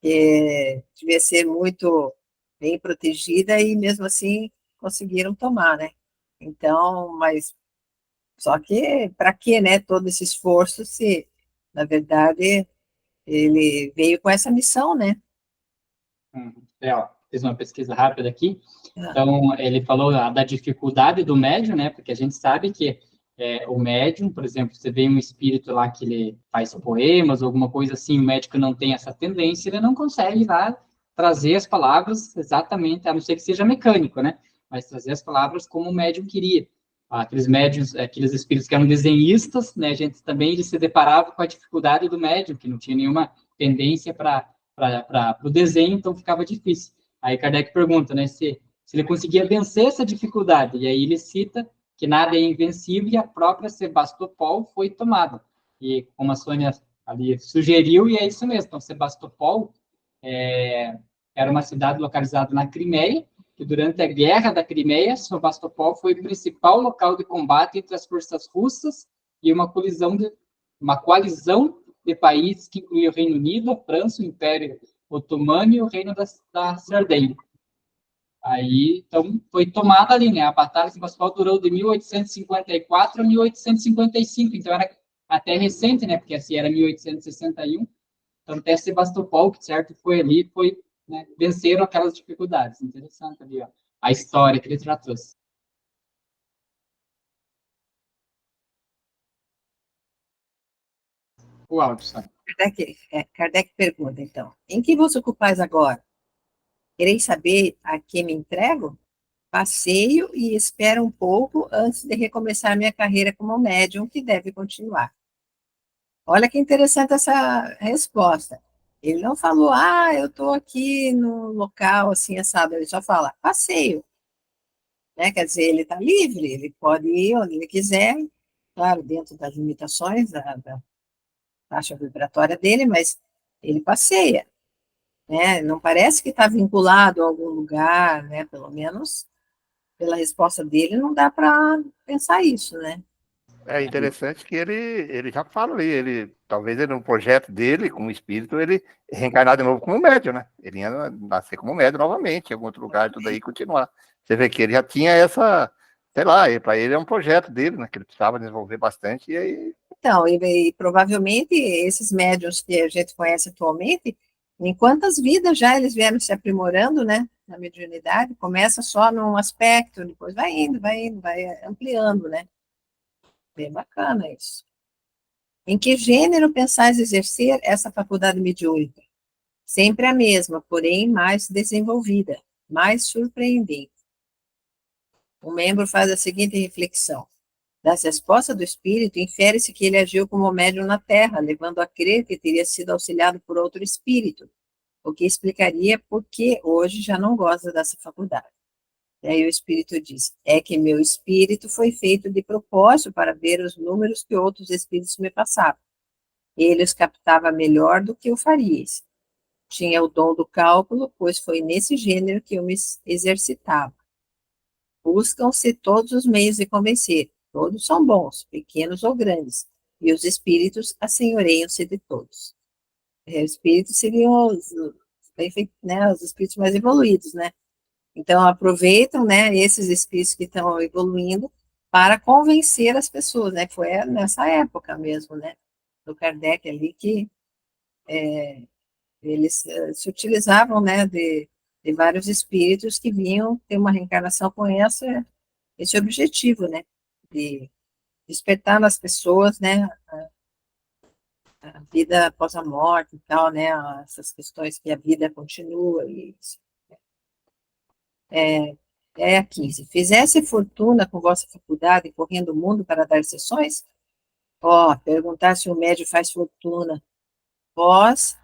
C: que devia ser muito bem protegida e mesmo assim conseguiram tomar, né? Então, mas só que para que, né, todo esse esforço se, na verdade, ele veio com essa missão, né?
A: Ó, fiz uma pesquisa rápida aqui.
C: Ah,
A: Então, ele falou da dificuldade do médium, né? Porque a gente sabe que o médium, por exemplo, você vê um espírito lá que ele faz poemas, alguma coisa assim, o médico não tem essa tendência, ele não consegue lá trazer as palavras exatamente, a não ser que seja mecânico, né? Mas trazer as palavras como o médium queria. Aqueles médiums, aqueles espíritos que eram desenhistas, né? A gente também ele se deparava com a dificuldade do médium, que não tinha nenhuma tendência para o desenho, então ficava difícil. Aí Kardec pergunta, né, se ele conseguia vencer essa dificuldade, e aí ele cita que nada é invencível e a própria Sebastopol foi tomada. E como a Sônia ali sugeriu, e é isso mesmo, então Sebastopol era uma cidade localizada na Crimeia, que durante a Guerra da Crimeia, Sebastopol foi o principal local de combate entre as forças russas e uma coalizão de países que incluía o Reino Unido, a França, o Império Otomano e o Reino da Sardenha. Aí, então, foi tomada ali, né? A Batalha de Sebastopol durou de 1854 a 1855, então era até recente, né? Porque assim era 1861. Então, até Sebastopol, que certo foi ali, né, venceram aquelas dificuldades. Interessante ali, ó, a história que ele tratou. O áudio, sabe?
C: Kardec pergunta, então, em que vos ocupais agora? Quereis saber a que me entrego? Passeio e espero um pouco antes de recomeçar minha carreira como médium, que deve continuar. Olha que interessante essa resposta. Ele não falou, eu estou aqui no local assim, assado. Ele só fala, passeio. Né? Quer dizer, ele está livre, ele pode ir onde ele quiser, claro, dentro das limitações da taxa vibratória dele, mas ele passeia. Né? Não parece que está vinculado a algum lugar, né? Pelo menos pela resposta dele, não dá para pensar isso, né?
B: É interessante que ele já fala ali, talvez no projeto dele, como espírito, ele reencarnar de novo como médium, né? Ele ia nascer como médium novamente, em algum outro lugar, tudo aí, continuar. Você vê que ele já tinha essa, sei lá, para ele é um projeto dele, né? Que ele precisava desenvolver bastante, e aí...
C: Então, e provavelmente esses médiuns que a gente conhece atualmente, em quantas vidas já eles vieram se aprimorando, né? Na mediunidade, começa só num aspecto, depois vai indo, vai ampliando, né? Bem bacana isso. Em que gênero pensais exercer essa faculdade mediúnica? Sempre a mesma, porém mais desenvolvida. mais surpreendente. O membro faz a seguinte reflexão: das respostas do espírito, infere-se que ele agiu como médium na Terra, levando a crer que teria sido auxiliado por outro espírito, o que explicaria por que hoje já não goza dessa faculdade. E aí o espírito diz: é que meu espírito foi feito de propósito para ver os números que outros espíritos me passavam. Ele os captava melhor do que o faríeis. Tinha o dom do cálculo, pois foi nesse gênero que eu me exercitava. Buscam-se todos os meios de convencer. Todos são bons, pequenos ou grandes, e os espíritos assenhoreiam-se de todos. Os espíritos seriam os espíritos mais evoluídos, né? Então, aproveitam, né, esses espíritos que estão evoluindo para convencer as pessoas, né? Foi nessa época mesmo, né? Do Kardec ali que eles se utilizavam, né, de vários espíritos que vinham ter uma reencarnação com esse objetivo, né? De despertar nas pessoas, né, a vida após a morte e tal, né? Essas questões que a vida continua e é aqui, se fizesse fortuna com vossa faculdade, correndo o mundo para dar sessões, perguntar se o médium faz fortuna, vós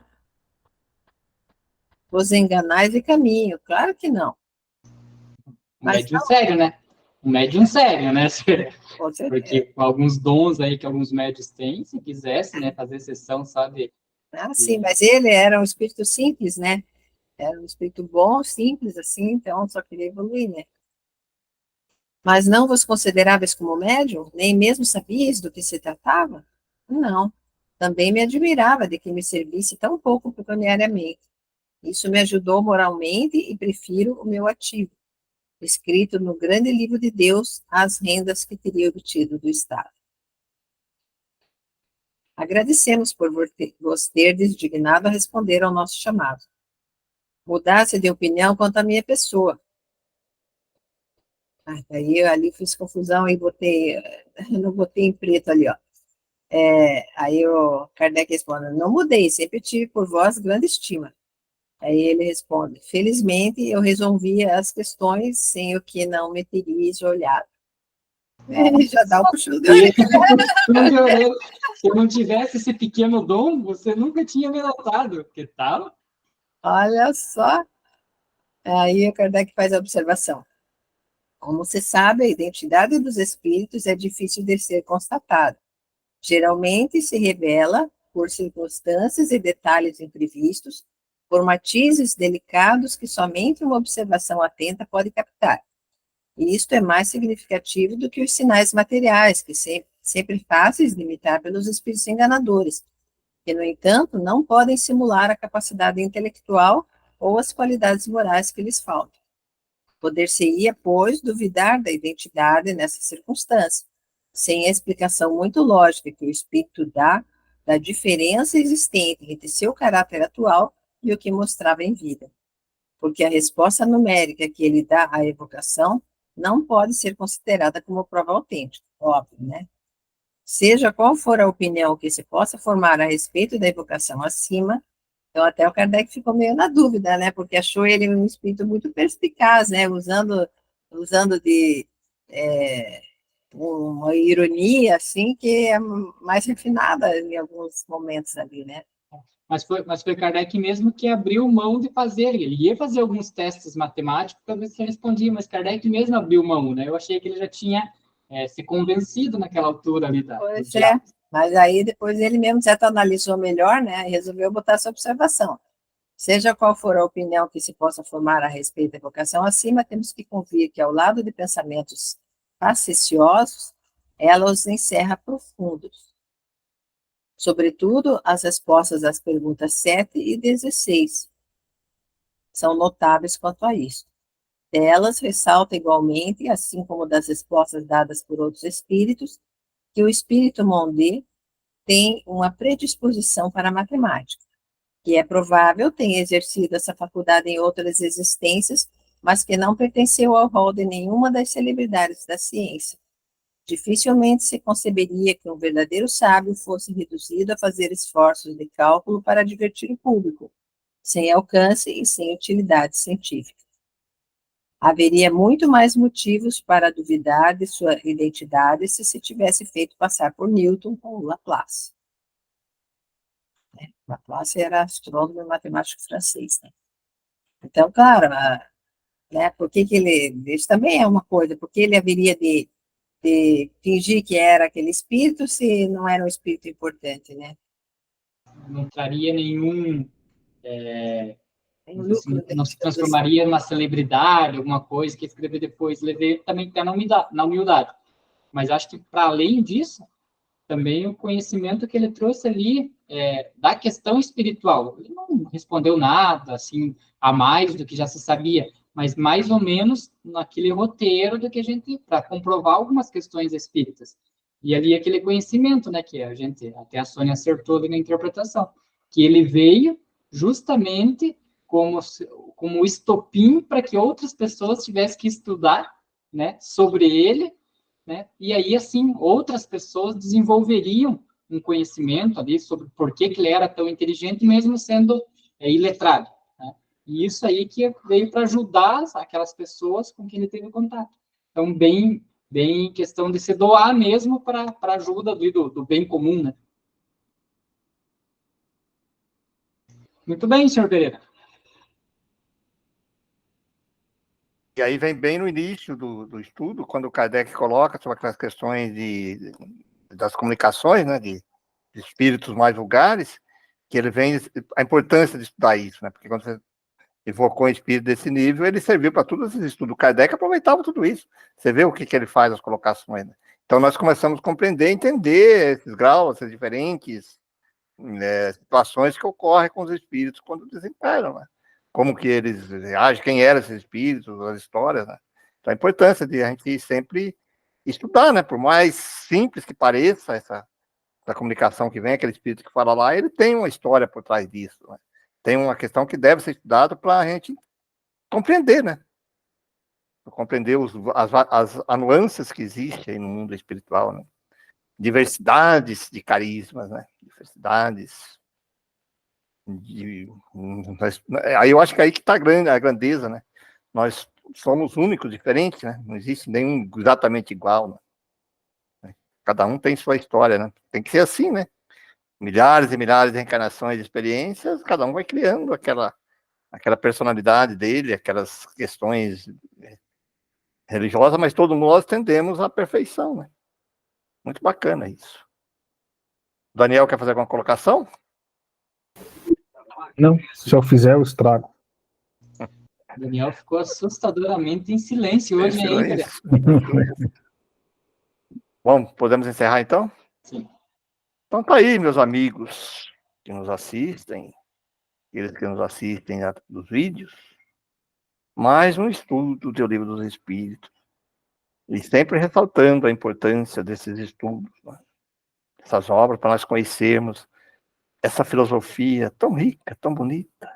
C: vos enganais de caminho, claro que não.
A: Um médium sério, né? Um médium sério, né?
C: Com certeza.
A: Porque com alguns dons aí que alguns médios têm, se quisesse, né, fazer sessão, sabe?
C: Sim, mas ele era um espírito simples, né? Era um espírito bom, simples, assim, então só queria evoluir, né? Mas não vos consideráveis como médium? Nem mesmo sabias do que se tratava? Não. Também me admirava de que me servisse tão pouco pecuniariamente. Isso me ajudou moralmente e prefiro o meu ativo, escrito no grande livro de Deus, as rendas que teria obtido do Estado. Agradecemos por vos terdes dignado a responder ao nosso chamado. Mudasse de opinião quanto à minha pessoa. Daí eu ali fiz confusão e não botei em preto ali, ó. Aí o Kardec responde: não mudei, sempre tive por vós grande estima. Aí ele responde: felizmente eu resolvia as questões sem o que não me teríeis olhado. Já dá um puxão de orelha.
A: Se não tivesse esse pequeno dom, você nunca tinha me notado. Que tal?
C: Olha só. Aí o Kardec faz a observação. Como se sabe, a identidade dos espíritos é difícil de ser constatada. Geralmente se revela por circunstâncias e detalhes imprevistos, por matizes delicados que somente uma observação atenta pode captar. E isto é mais significativo do que os sinais materiais, que sempre fáceis de imitar pelos espíritos enganadores, que, no entanto, não podem simular a capacidade intelectual ou as qualidades morais que lhes faltam. Poder-se-ia, pois, duvidar da identidade nessa circunstância, sem a explicação muito lógica que o espírito dá da diferença existente entre seu caráter atual e o que mostrava em vida. Porque a resposta numérica que ele dá à evocação não pode ser considerada como prova autêntica, óbvio, né? Seja qual for a opinião que se possa formar a respeito da evocação acima, então até o Kardec ficou meio na dúvida, né? Porque achou ele um espírito muito perspicaz, né? Usando de uma ironia, assim, que é mais refinada em alguns momentos ali, né?
A: Mas foi Kardec mesmo que abriu mão de fazer. Ele ia fazer alguns testes matemáticos para ver se respondia, mas Kardec mesmo abriu mão, né? Eu achei que ele já tinha se convencido naquela altura ali da.
C: Pois é, mas aí depois ele mesmo já analisou melhor, né? E resolveu botar essa observação. Seja qual for a opinião que se possa formar a respeito da evocação acima, temos que convir que, ao lado de pensamentos faciciosos, ela os encerra profundos. Sobretudo, as respostas às perguntas 7 e 16 são notáveis quanto a isso. Delas ressalta igualmente, assim como das respostas dadas por outros espíritos, que o espírito Mondê tem uma predisposição para a matemática, que é provável tenha exercido essa faculdade em outras existências, mas que não pertenceu ao rol de nenhuma das celebridades da ciência. Dificilmente se conceberia que um verdadeiro sábio fosse reduzido a fazer esforços de cálculo para divertir o público, sem alcance e sem utilidade científica. haveria muito mais motivos para duvidar de sua identidade se tivesse feito passar por Newton ou Laplace. Laplace era astrônomo e matemático francês, né? Então, claro, né, por que ele... Isso também é uma coisa, porque ele haveria de fingir que era aquele espírito se não era um espírito importante, né?
A: Não traria nenhum...
C: Tem um lucro,
A: não se transformaria numa celebridade, alguma coisa que escrever depois. Levei também até na humildade. Mas acho que, para além disso, também o conhecimento que ele trouxe ali da questão espiritual. Ele não respondeu nada, assim, a mais do que já se sabia, mas mais ou menos naquele roteiro do que a gente, para comprovar algumas questões espíritas. E ali aquele conhecimento, né, que a gente, até a Sônia acertou ali na interpretação, que ele veio justamente como estopim para que outras pessoas tivessem que estudar, né, sobre ele, né? E aí, assim, outras pessoas desenvolveriam um conhecimento ali sobre por que ele era tão inteligente, mesmo sendo iletrado, né? E isso aí que veio para ajudar aquelas pessoas com quem ele teve contato. Então, bem questão de se doar mesmo para a ajuda do bem comum, né? Muito bem, senhor Pereira.
B: E aí vem bem no início do estudo, quando o Kardec coloca sobre aquelas questões das comunicações, né, de espíritos mais vulgares, que ele vem a importância de estudar isso, né? Porque quando você evocou um espírito desse nível, ele serviu para todos esses estudos. O Kardec aproveitava tudo isso. Você vê o que ele faz, as colocações, né? Então nós começamos a compreender, entender esses graus, essas diferentes situações que ocorrem com os espíritos quando desencarnam, né? Como que eles agem, quem eram esses espíritos, as histórias, né? Então a importância de a gente sempre estudar, né? Por mais simples que pareça essa comunicação que vem, aquele espírito que fala lá, ele tem uma história por trás disso, né? Tem uma questão que deve ser estudada para a gente compreender, né? Compreender as nuances que existem no mundo espiritual, né? Diversidades de carismas, né? Diversidades aí eu acho que aí que está a grandeza, né? Nós somos únicos, diferentes, né? Não existe nenhum exatamente igual, né? Cada um tem sua história, né? Tem que ser assim, né? Milhares e milhares de reencarnações de experiências, cada um vai criando aquela personalidade dele, aquelas questões religiosas, mas todos nós tendemos à perfeição, né? Muito bacana isso. Daniel, quer fazer alguma colocação?
D: Não, se eu fizer, eu estrago.
A: Daniel ficou assustadoramente em silêncio hoje, hein, Pereira?
B: Bom, podemos encerrar então?
A: Sim.
B: Então tá aí, meus amigos que nos assistem, aqueles que nos assistem dos vídeos, mais um estudo do Livro dos Espíritos. E sempre ressaltando a importância desses estudos, né? Essas obras, para nós conhecermos essa filosofia tão rica, tão bonita,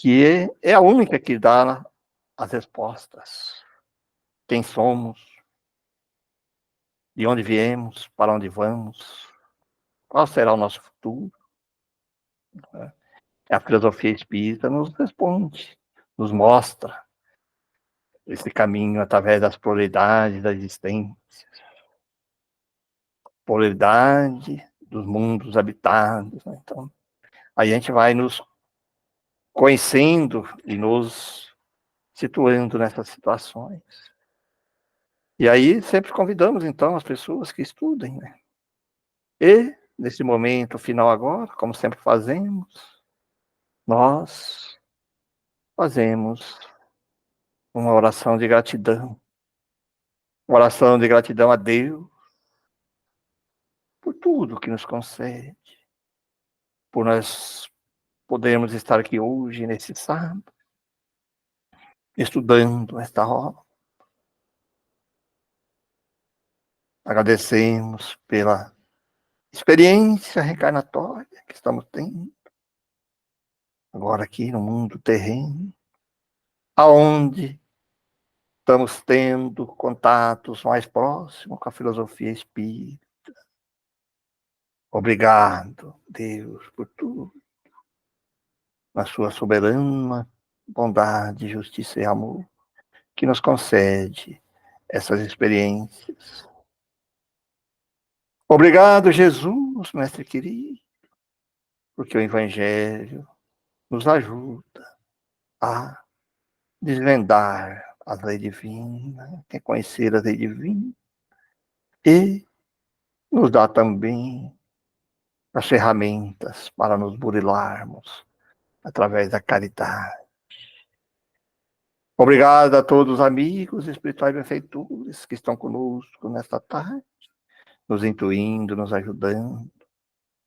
B: que é a única que dá as respostas. Quem somos, de onde viemos, para onde vamos, qual será o nosso futuro. A filosofia espírita nos responde, nos mostra esse caminho através das polaridades da existência, polaridade dos mundos habitados, né? Então, aí a gente vai nos conhecendo e nos situando nessas situações. E aí sempre convidamos, então, as pessoas que estudem, né? E, nesse momento final agora, como sempre fazemos, nós fazemos uma oração de gratidão. Uma oração de gratidão a Deus por tudo que nos concede, por nós podermos estar aqui hoje, nesse sábado, estudando esta obra. Agradecemos pela experiência reencarnatória que estamos tendo, agora aqui no mundo terreno, aonde estamos tendo contatos mais próximos com a filosofia espírita. Obrigado, Deus, por tudo. Na sua soberana bondade, justiça e amor, que nos concede essas experiências. Obrigado, Jesus, Mestre querido, porque o Evangelho nos ajuda a desvendar a lei divina, reconhecer a lei divina, e nos dá também as ferramentas para nos burilarmos através da caridade. Obrigado a todos os amigos espirituais benfeitores que estão conosco nesta tarde, nos intuindo, nos ajudando,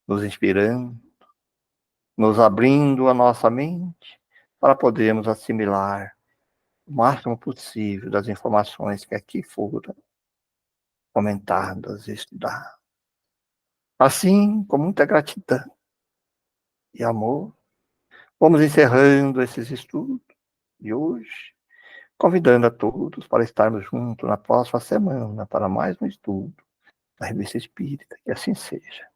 B: nos inspirando, nos abrindo a nossa mente para podermos assimilar o máximo possível das informações que aqui foram comentadas e estudadas. Assim, com muita gratidão e amor, vamos encerrando esses estudos de hoje, convidando a todos para estarmos juntos na próxima semana para mais um estudo da Revista Espírita. Que assim seja.